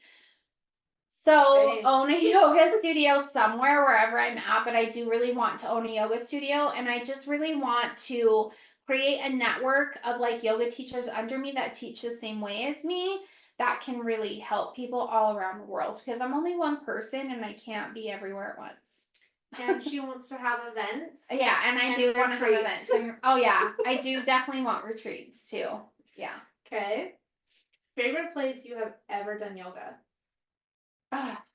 So own a yoga studio somewhere, wherever I'm at, but I do really want to own a yoga studio, and I just really want to create a network of like yoga teachers under me that teach the same way as me that can really help people all around the world because I'm only one person and I can't be everywhere at once. And she wants to have events. Yeah, and I do want to have events. And, oh yeah, I do definitely want retreats too. Yeah. Okay. Favorite place you have ever done yoga?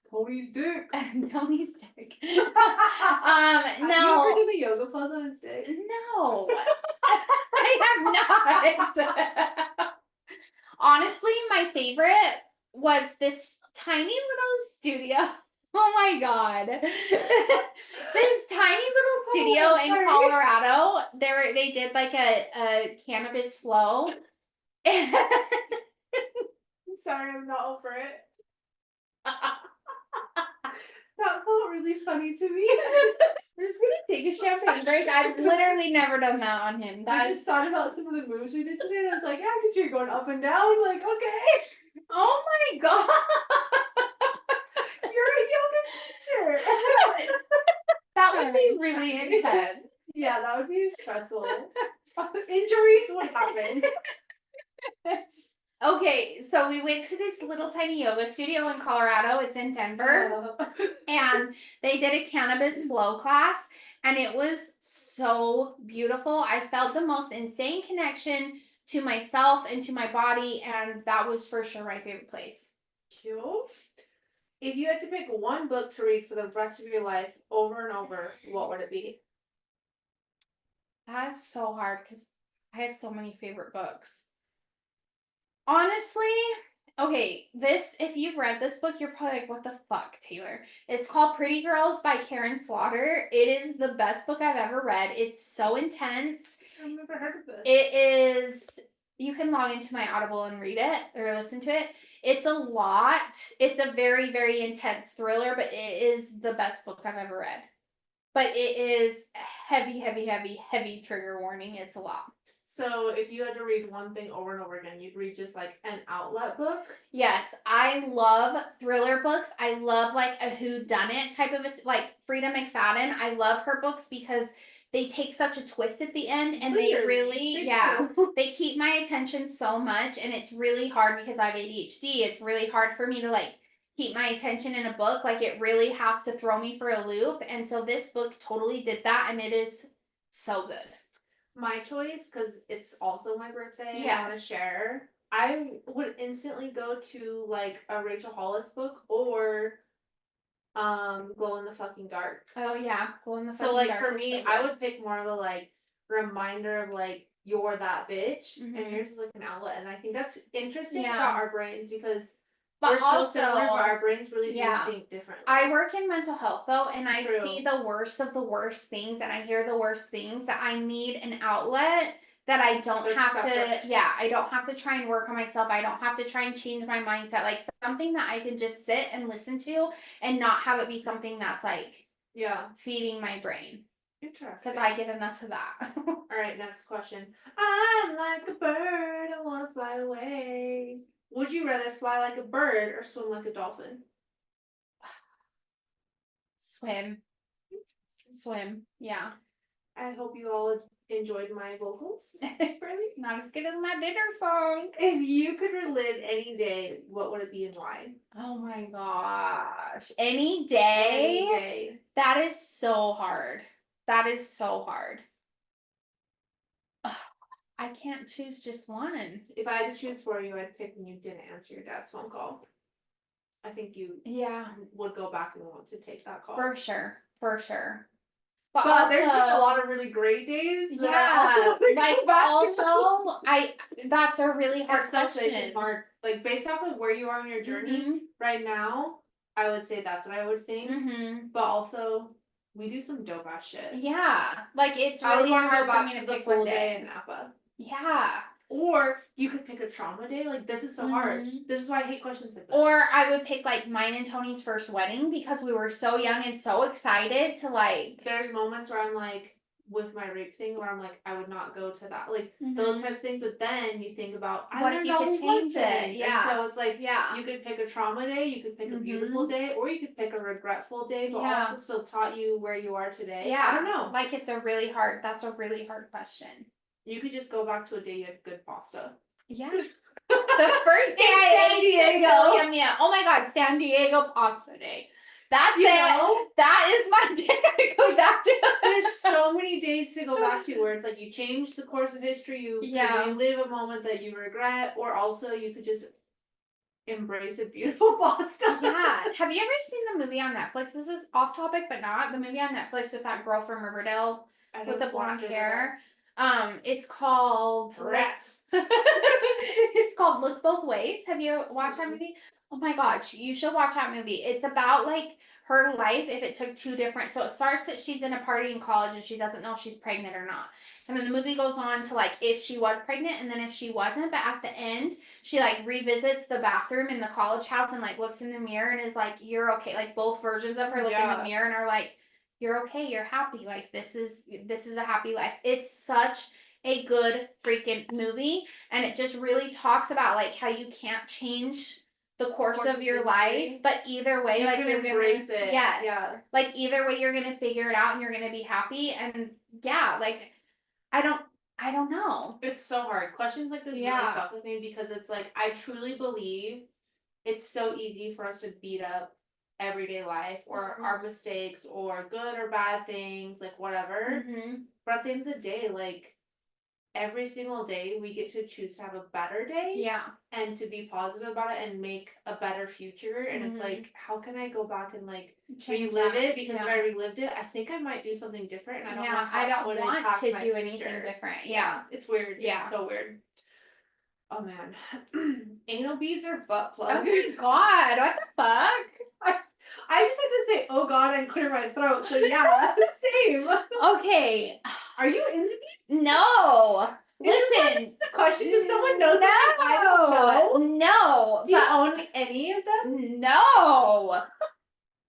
Tony's dick. Tony's dick. No. Have you ever done a yoga pose on his dick? No. I have not. Honestly, my favorite was this tiny little studio. Oh my god. This tiny little studio in Colorado. They did like a cannabis flow. I'm sorry, I'm not over it. That felt really funny to me. We're just gonna take a champagne break. I've literally never done that on him. I just thought about some of the moves we did today, and I was like, yeah, I can see you're going up and down. Like, okay. Oh my god. You're a yoga teacher. That would be really intense. Yeah, that would be stressful. Injuries would happen. Okay, so we went to this little tiny yoga studio in Colorado. It's in Denver. And they did a cannabis flow class, and it was so beautiful. I felt the most insane connection to myself and to my body, and that was for sure my favorite place. Cute. If you had to pick one book to read for the rest of your life over and over, what would it be? That's so hard because I have so many favorite books. Honestly, okay, if you've read this book, you're probably like, what the fuck, Taylor? It's called Pretty Girls by Karen Slaughter. It is the best book I've ever read. It's so intense. I've never heard of this. It is, you can log into my Audible and read it or listen to it. It's a lot. It's a very, very intense thriller, but it is the best book I've ever read. But it is heavy, heavy, heavy, heavy trigger warning. It's a lot. So if you had to read one thing over and over again, you'd read just like an outlet book? Yes, I love thriller books. I love like a whodunit type of like Frida McFadden. I love her books because they take such a twist at the end, and they they keep my attention so much, and it's really hard because I have ADHD. It's really hard for me to like keep my attention in a book. Like it really has to throw me for a loop, and so this book totally did that, and it is so good. my choice, because it's also my birthday and I want to Yes. share, I would instantly go to like a Rachel Hollis book or Glow in the Fucking Dark. Oh yeah, glow in the So fucking like dark for is me, so I good. would pick more of a like reminder of like you're that bitch, and Mhm. yours is like an outlet, and I think that's interesting Yeah. about our brains because But we're so also, similar, but our brains really do yeah. think differently. I work in mental health though, and I True. see the worst of the worst things, and I hear the worst things that I need an outlet that I don't That's have separate. to, yeah, I don't have to try and work on myself. I don't have to try and change my mindset. Like something that I can just sit and listen to and not have it be something that's like Yeah. feeding my brain. Interesting. Because I get enough of that. All right, next question. I'm like a bird, I want to fly away. Would you rather fly like a bird or swim like a dolphin? Swim. Swim. Yeah. I hope you all enjoyed my vocals. Not as good as my dinner song. If you could relive any day, what would it be and why? Oh my gosh. Any day? Any day. That is so hard. That is so hard. Ugh, I can't choose just one. If I had to choose for you, I'd pick when you didn't answer your dad's phone call. I think you Yeah, would go back and want to take that call. for sure. For sure. But But also, there's been a lot of really great days. That I yeah, also want to like go back to. also, that's a really hard It's so question. hard. Like based off of where you are in your journey Mhm. right now, I would say that's what I would think. Mhm. But also, we do some dope ass shit. Yeah, like it's I would really want to hard go for back me to to the pick full one day day. in Napa. Yeah. Or you could pick a trauma day. Like this is so hard. Mhm. This is why I hate questions like this. Or I would pick like mine and Tony's first wedding because we were so young and so excited to like. There's moments where I'm like, with my rape thing, where I'm like, I would not go to that, like those types of things. But then you think about, I What if learned you all could these change lessons, it? Yeah. and so it's like, Yeah. you could pick a trauma day, you could pick a beautiful day, or you could pick a regretful day, but Yeah. also still taught you where you are today. Yeah. I don't know. Like it's a really hard. That's a really hard question. You could just go back to a day you had good pasta. Yeah. The first day I ate Diego. Oh my god, San Diego pasta day. That's it. That is my day to go back to. There's so many days to go back to where it's like you change the course of history, you relive a moment that you regret, or also you could just embrace a beautiful pasta. Yeah. Have you ever seen the movie on Netflix? This is off topic, but not. The movie on Netflix with that girl from Riverdale with the blonde hair. It's called Rats. It's called Look Both Ways. Have you watched that movie? Oh my gosh, you should watch that movie. It's about like her life if it took two different. So it starts that she's in a party in college and she doesn't know if she's pregnant or not. And then the movie goes on to like if she was pregnant and then if she wasn't, but at the end she like revisits the bathroom in the college house and like looks in the mirror and is like, "You're okay." Like both versions of her look in the mirror and are like, "You're okay. You're happy. Like this is a happy life." It's such a good freaking movie, and it just really talks about like how you can't change the course of your life, but either way, like you're gonna embrace it. Yes, Yeah. like either way, you're gonna figure it out and you're gonna be happy. And yeah, like I don't know. It's so hard. Questions like this really fuck with me because it's like I truly believe it's so easy for us to beat up everyday life or our mistakes or good or bad things, like whatever. But at the end of the day, like every single day we get to choose to have a better day. Yeah. And to be positive about it and make a better future. And it's like, how can I go back and like relive it? Because if I relived it, I think I might do something different. And I don't want to do anything different. Yeah. It's weird. Yeah. It's so weird. Oh man. Anal beads or butt Oh plug? my god, what the fuck? I just had to say, oh god, and clear my throat. So yeah, same. Okay. Are you into these? No. Listen. The question is someone knows No. I don't know. No. Do you own any of them? No.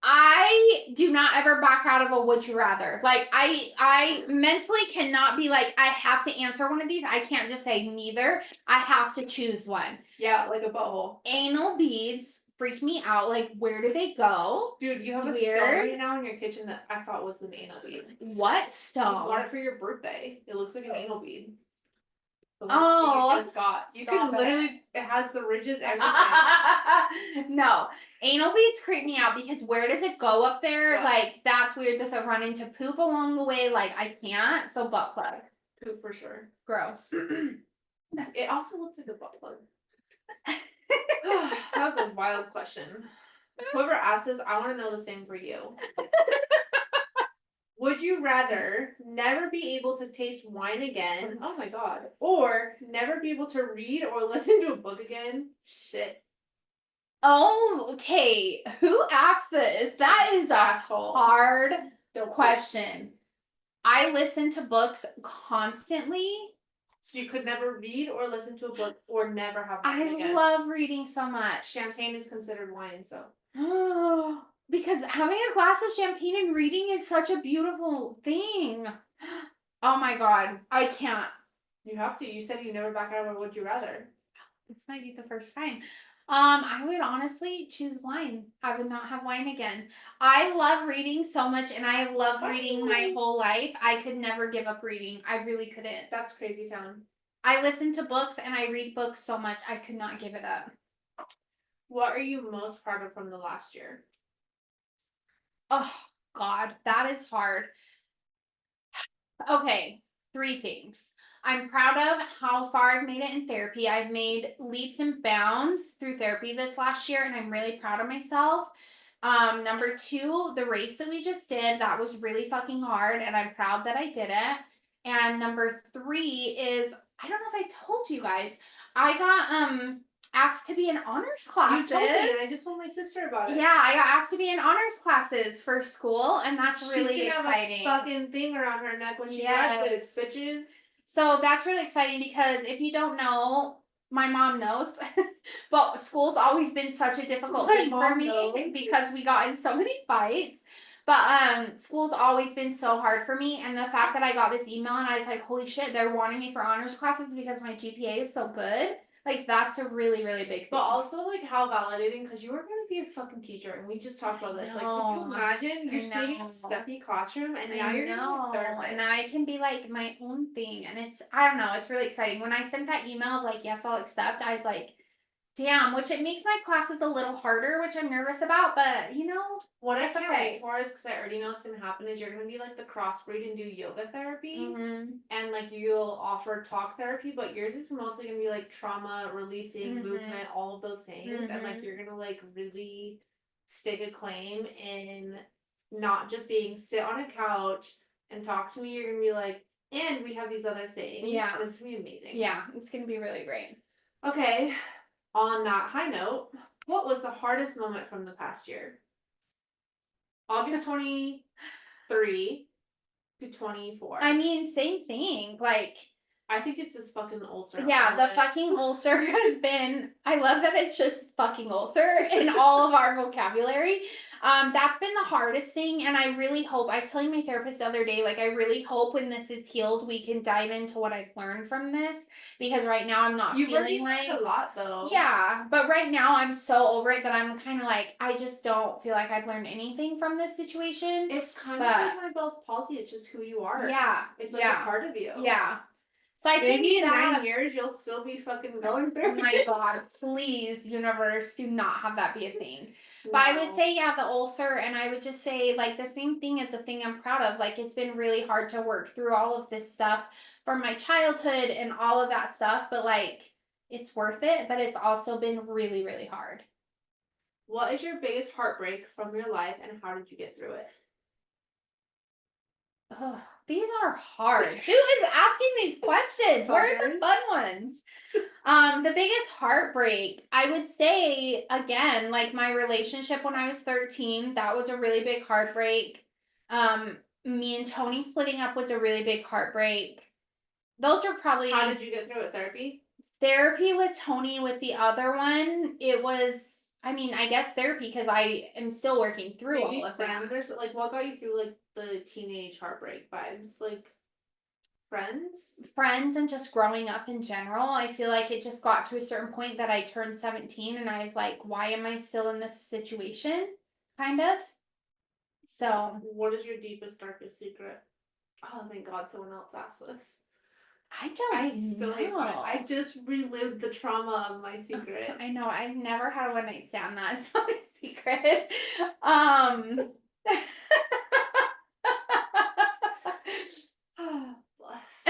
I do not ever back out of a would you rather. Like I mentally cannot be like I have to answer one of these. I can't just say neither. I have to choose one. Yeah, like a butthole. Anal beads freak me out. Like where do they go? Dude, you have a stone right now in your kitchen that I thought was an anal bead. What stone? You got it for your birthday. It looks like an anal bead. Oh, you just got. You can literally. It has the ridges. Everything. No, anal beads creep me out because where does it go up there? Yeah. Like that's weird. Does it run into poop along the way? Like I can't. So butt plug. Poop for sure. Gross. It also looks like a butt plug. That was a wild question. Whoever asked this, I want to know the same for you. Would you rather never be able to taste wine again? Oh my god. Or never be able to read or listen to a book again? Shit. Oh, okay. Who asked this? That is a Asshole. hard Don't question. I listen to books constantly. So you could never read or listen to a book or never have wine I again. love reading so much. Champagne is considered wine, so. Because having a glass of champagne and reading is such a beautiful thing. Oh my god, I can't. You have to. You said you never back out of a would you rather. This might be the first time. I would honestly choose wine. I would not have wine again. I love reading so much, and I have loved reading my whole life. I could never give up reading. I really couldn't. That's crazy town. I listen to books and I read books so much. I could not give it up. What are you most proud of from the last year? Oh God, that is hard. Okay, 3 things. I'm proud of how far I've made it in therapy. I've made leaps and bounds through therapy this last year, and I'm really proud of myself. Number 2, the race that we just did, that was really fucking hard, and I'm proud that I did it. And number 3 is, I don't know if I told you guys, I got asked to be in honors classes. You told me, and I just told my sister about it. Yeah, I got asked to be in honors classes for school, and that's really She's gonna exciting. have a fucking thing around her neck when she graduates, bitches. So that's really exciting because if you don't know, my mom knows, but school's always been such a difficult thing for me because we got in so many fights. But school's always been so hard for me, and the fact that I got this email and I was like, holy shit, they're wanting me for honors classes because my GPA is so good. Like, that's a really, really big thing. But also, like, how validating, because you were going to be a fucking teacher, and we just talked about this. Like, could you imagine you're sitting in a stuffy classroom, and now you're going to be a therapist. And I can be, like, my own thing, and it's, I don't know, it's really exciting. When I sent that email of, like, yes, I'll accept, I was like, damn, which it makes my classes a little harder, which I'm nervous about, but, you know, what I can't wait for is, because I already know what's going to happen, is you're going to be, like, the crossbreed and do yoga therapy, and, like, you'll offer talk therapy, but yours is mostly going to be, like, trauma, releasing, movement, all of those things, and, like, you're going to, like, really stake a claim in not just being sit on a couch and talk to me, you're going to be like, and we have these other things, and it's going to be amazing. Yeah, it's going to be really great. Okay, on that high note, what was the hardest moment from the past year? August 23 to 24. I mean, same thing. Like, I think it's this fucking ulcer. Yeah, the fucking ulcer has been, I love that it's just fucking ulcer in all of our vocabulary. That's been the hardest thing, and I really hope, I was telling my therapist the other day, like, I really hope when this is healed, we can dive into what I've learned from this, because right now I'm not feeling like a lot, though. Yeah, but right now I'm so over it that I'm kind of like, I just don't feel like I've learned anything from this situation. It's kind of like my Bell's palsy. It's just who you are. Yeah. It's like a part of you. Yeah. So I Maybe think in 9 years you'll still be fucking going through. Oh my god, please, universe, do not have that be a thing. No. But I would say, yeah, the ulcer, and I would just say, like, the same thing as the thing I'm proud of. Like, it's been really hard to work through all of this stuff from my childhood and all of that stuff, but, like, it's worth it, but it's also been really, really hard. What is your biggest heartbreak from your life, and how did you get through it? Ugh, these are hard. Who is asking these questions? Where are the fun ones? The biggest heartbreak, I would say, again, like my relationship when I was 13, that was a really big heartbreak. Me and Tony splitting up was a really big heartbreak. Those are probably. How did you get through it? Therapy? Therapy with Tony. With the other one, it was, I mean, I guess therapy, because I am still working through all of that. There's, like, what got you through, like, the teenage heartbreak vibes? Like, friends and just growing up in general. I feel like it just got to a certain point that I turned 17 and I was like, why am I still in this situation? Kind of. So what is your deepest, darkest secret? Oh, thank God someone else asked this. I still know. I just relived the trauma of my secret. I know. I've never had a one night stand. That's not a secret. Bless.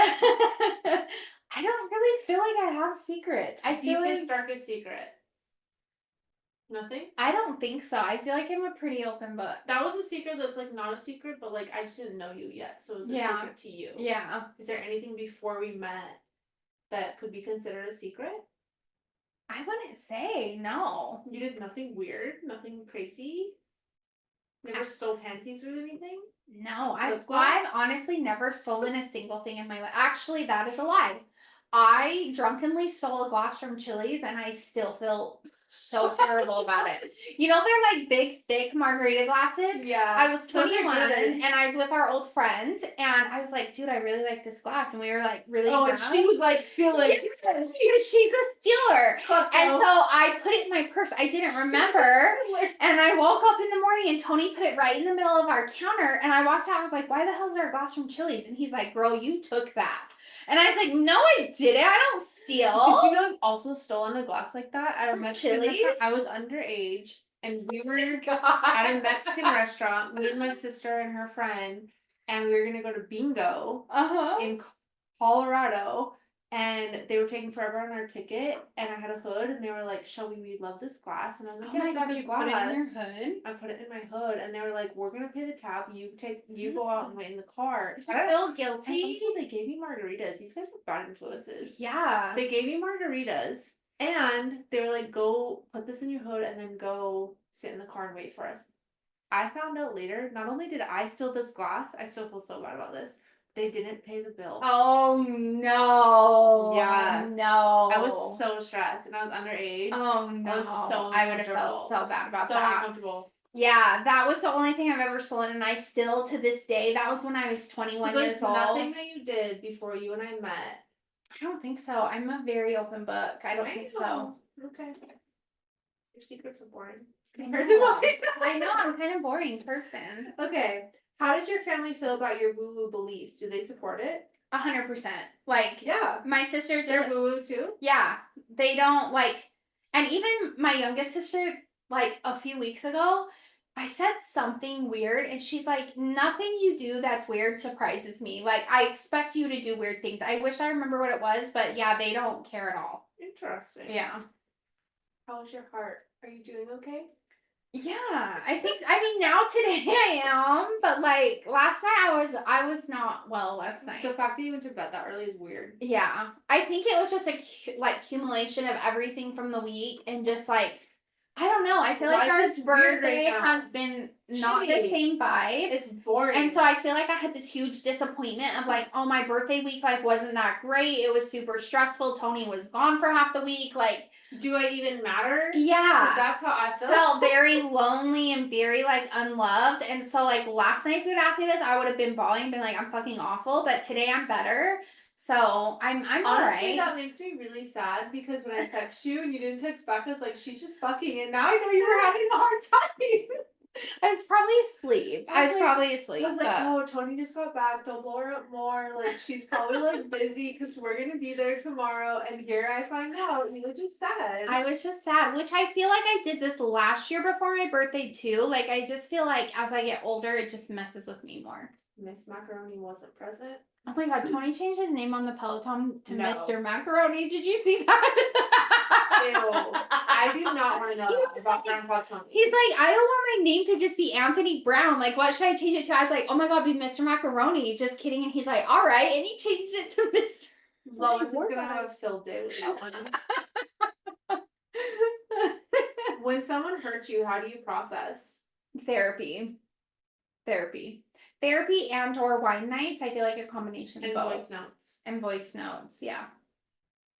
darkest secret? Nothing? I don't think so. I feel like I'm a pretty open book. That was a secret that's like not a secret, but like I just didn't know you yet, so it was a secret to you. Yeah. Is there anything before we met that could be considered a secret? I wouldn't say no. You did nothing weird, nothing crazy? Never stole panties or anything? No, Lip gloss? I've honestly never stolen a single thing in my life. Actually, that is a lie. I drunkenly stole a glass from Chili's and I still feel so terrible about it. You know, they're like big, thick margarita glasses. Yeah. I was those are 21 good. and I was with our old friend and I was like, dude, I really like this glass. And we were like really Oh, and she was like stealing. Yes, because she's a stealer. And so I put it in my purse. I didn't remember. And I woke up in the morning and Tony put it right in the middle of our counter. And I walked out. I was like, why the hell is there a glass from Chili's? And he's like, girl, you took that. And I was like, no, I didn't. I don't steal. Did you know I've also stolen a glass like that at a From Mexican Chili's? restaurant? I was underage and we were God. at a Mexican restaurant, me and my sister and her friend, and we were gonna go to bingo in Colorado, and they were taking forever on our ticket, and I had a hood, and they were like, Shelby, we love this glass, and I was like, Oh my it's a god, good you glass. put it in your hood? I put it in my hood, and they were like, we're gonna pay the tab, you go out and wait in the car. Did you feel And guilty? also, they gave me margaritas. These guys were bad influences. Yeah. They gave me margaritas, and they were like, go put this in your hood, and then go sit in the car and wait for us. I found out later, not only did I steal this glass, I still feel so bad about this. They didn't pay the bill. Oh no. Yeah. No. I was so stressed, and I was underage. Oh no. I was so I would have felt so bad about that. Uncomfortable. Yeah, that was the only thing I've ever stolen, and I still to this day. That was when I was 21 years old. Nothing that you did before you and I met. I don't think so. I'm a very open book. I don't think so. Okay. Your secrets are boring. I know. I know. I'm kind of boring person. Okay. How does your family feel about your woo-woo beliefs? Do they support it? 100%. Like, yeah, my sister just. They're woo-woo too? Yeah. They don't like, and even my youngest sister, like a few weeks ago, I said something weird and she's like, nothing you do that's weird surprises me. Like, I expect you to do weird things. I wish I remember what it was, but yeah, they don't care at all. Interesting. Yeah. How's your heart? Are you doing okay? Yeah, I mean now today I am, but like last night I was not well last night. The fact that you went to bed that early is weird. Yeah, I think it was just a accumulation of everything from the week and just like, I don't know. I feel like our birthday has been not the same vibes. It's boring. And so I feel like I had this huge disappointment of like, oh, my birthday week like wasn't that great. It was super stressful. Tony was gone for half the week. Like, do I even matter? Yeah. That's how I felt. Felt very lonely and very like unloved. And so like last night if you'd asked me this, I would have been bawling and been like, I'm fucking awful. But today I'm better. So I'm honestly, alright. That makes me really sad because when I text you and you didn't text back, I was like, she's just fucking, and now I know you were having a hard time. I was probably asleep. I was probably asleep. I was like, oh, Tony just got back. Don't blow her up more. Like, she's probably like busy because we're gonna be there tomorrow. And here I find out you were just sad. I was just sad, which I feel like I did this last year before my birthday too. Like, I just feel like as I get older, it just messes with me more. Miss Macaroni wasn't present. Oh my god, Tony changed his name on the Peloton to Mr. Macaroni. Did you see that? Ew. I do not want to know about Grandpa Tony. He's like, I don't want my name to just be Anthony Brown. Like, what should I change it to? I was like, oh my god, be Mr. Macaroni. Just kidding. And he's like, all right. And he changed it to Mr. Lois is going to have a field day with that one. When someone hurts you, how do you process? Therapy and or wine nights. I feel like a combination of both. Voice notes, yeah.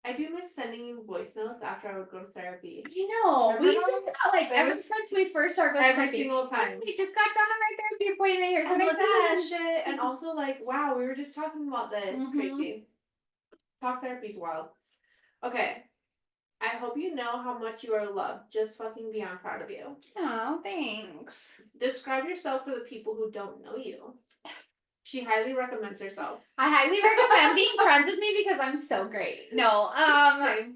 I do miss sending you voice notes after I would go to therapy. You know, we did that like ever since we first started going to therapy. Every single time. We just got done on my therapy appointment. Here's what I said. Shit, and also like, wow, we were just talking about this. Crazy. Talk therapy's wild. Okay. I hope you know how much you are loved. Just fucking beyond proud of you. Oh, thanks. Describe yourself for the people who don't know you. She highly recommends herself. I highly recommend being friends with me because I'm so great. No, Same.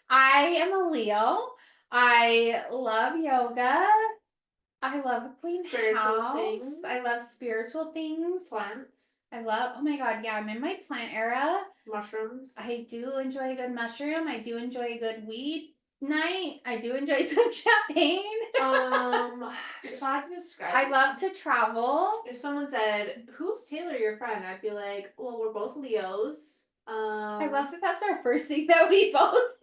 I am a Leo. I love yoga. I love a clean house. I love spiritual things. Plants. Oh my God, yeah, I'm in my plant era. Mushrooms. I do enjoy a good mushroom. I do enjoy a good weed night. I do enjoy some champagne. If I had to describe I love to travel. if someone said, "Who's Taylor, your friend?" I'd be like, "Well, we're both Leos." I love that that's our first thing that we both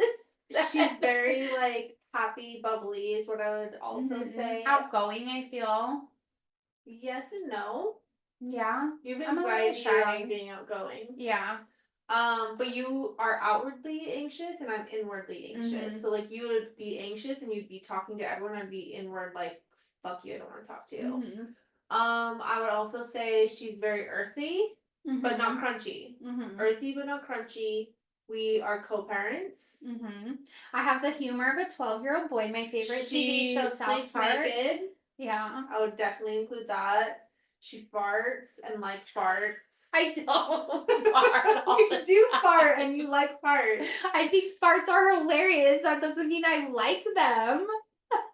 said. She's very like happy, bubbly is what I would also say. Outgoing, I feel. Yes and no. Yeah. You have I'm a little anxiety shy. around being outgoing. Yeah. But you are outwardly anxious and I'm inwardly anxious. So like you would be anxious and you'd be talking to everyone, I'd be inward like, fuck you, I don't want to talk to you. I would also say she's very earthy, but not crunchy. Earthy but not crunchy. We are co-parents. I have the humor of a 12-year-old boy. My favorite TV show, South Park. Naked. Yeah. I would definitely include that. She farts and likes farts. I don't fart all You do fart and you like farts. I think farts are hilarious. That doesn't mean I like them.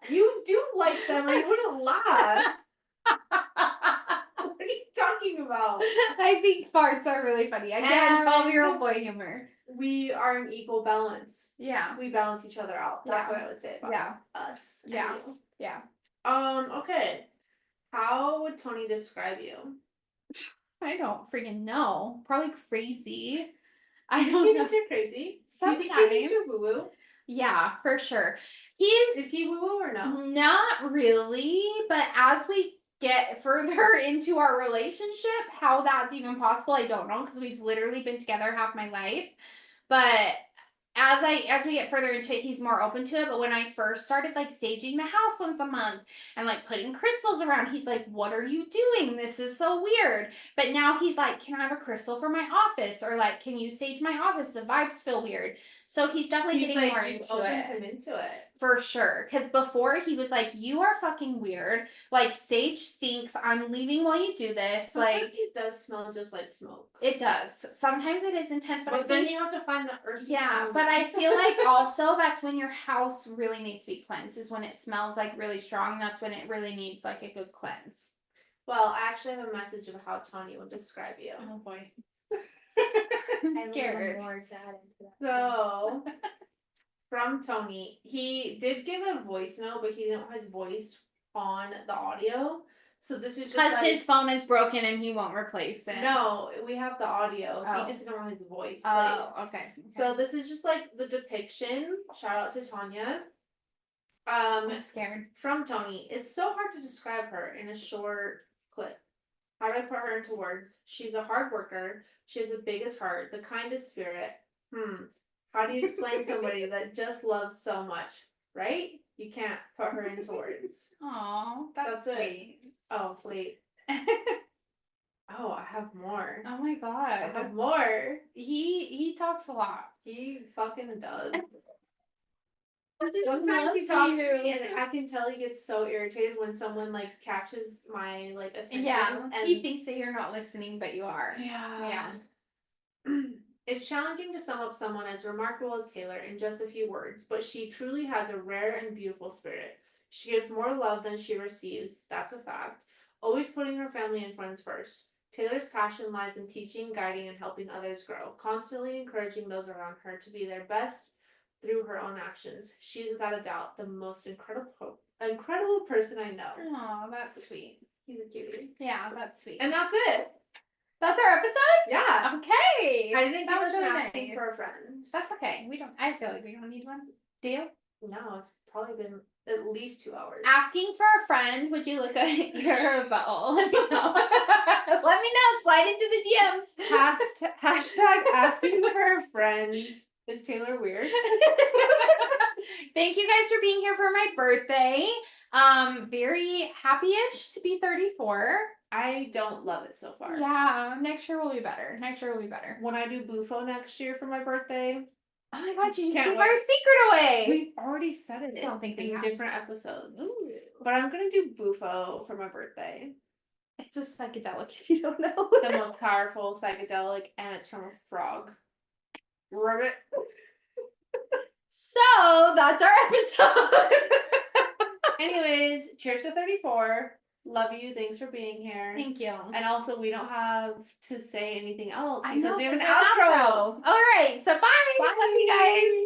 You do like them or you wouldn't laugh. What are you talking about? I think farts are really funny. Again, 12-year-old boy humor. We are an equal balance. Yeah. We balance each other out. That's what I would say about us. Yeah. Yeah. Okay. How would Tony describe you? I don't freaking know. Probably crazy. I don't know if you're crazy. Sometimes. Do you think you're woo-woo? Yeah, for sure. Is he woo-woo or no? Not really, but as we get further into our relationship, how that's even possible, I don't know, because we've literally been together half my life. But as we get further into it, he's more open to it. But when I first started like saging the house once a month and like putting crystals around, he's like, "What are you doing? This is so weird." But now he's like, "Can I have a crystal for my office?" Or like, "Can you sage my office? The vibes feel weird." So he's definitely getting like, more into it. Him into it. For sure. Because before he was like, "You are fucking weird. Like, sage stinks. I'm leaving while you do this." Sometimes like, it does smell just like smoke. It does. Sometimes it is intense, but then you have to find the earthy. Yeah, but I feel like also that's when your house really needs to be cleansed, is when it smells like really strong. That's when it really needs like a good cleanse. Well, I actually have a message of how Tony would describe you. Oh boy. I'm scared. So, from Tony, he did give a voice note, but he didn't want his voice on the audio. So this is just because his phone is broken and he won't replace it. No, we have the audio. Oh. He just didn't want his voice played. Oh, okay. So this is just like the depiction. Shout out to Tanya. I'm scared. From Tony. It's so hard to describe her in a short clip. How do I put her into words? She's a hard worker. She has the biggest heart, the kindest spirit. How do you explain somebody that just loves so much? Right? You can't put her into words. Oh, that's sweet. Oh, wait. Oh, I have more. Oh my god. I have more. He talks a lot. He fucking does. Sometimes he talks to me and I can tell he gets so irritated when someone like catches my like attention. Yeah, and he thinks that you're not listening, but you are. Yeah. It's challenging to sum up someone as remarkable as Taylor in just a few words, but she truly has a rare and beautiful spirit. She gives more love than she receives, that's a fact, always putting her family and friends first. Taylor's passion lies in teaching, guiding, and helping others grow, constantly encouraging those around her to be their best through her own actions. She is without a doubt the most incredible person I know. Oh, that's sweet. He's a cutie. Yeah, that's sweet. And that's it. That's our episode? Yeah. Okay. I didn't that give was us really an asking nice. for a friend. That's okay. I feel like we don't need one. Do you? No, it's probably been at least 2 hours. Asking for a friend, would you look at your butthole? Let me know. Let me know. Slide into the DMs. Hashtag asking for a friend. Is Taylor weird? Thank you guys for being here for my birthday. Very happy-ish to be 34. I don't love it so far. Yeah, next year will be better. When I do Bufo next year for my birthday. Oh my god, you just Can't gave wait. our secret away. We've already said it. I don't think we in have. different episodes. Ooh. But I'm gonna do Bufo for my birthday. It's a psychedelic if you don't know. The most powerful psychedelic, and it's from a frog. Ribbit. So that's our episode. Anyways, cheers to 34. Love you. Thanks for being here. Thank you. And also, we don't have to say anything else I because know, we have an 'cause we have outro. All right, so bye. Love you guys.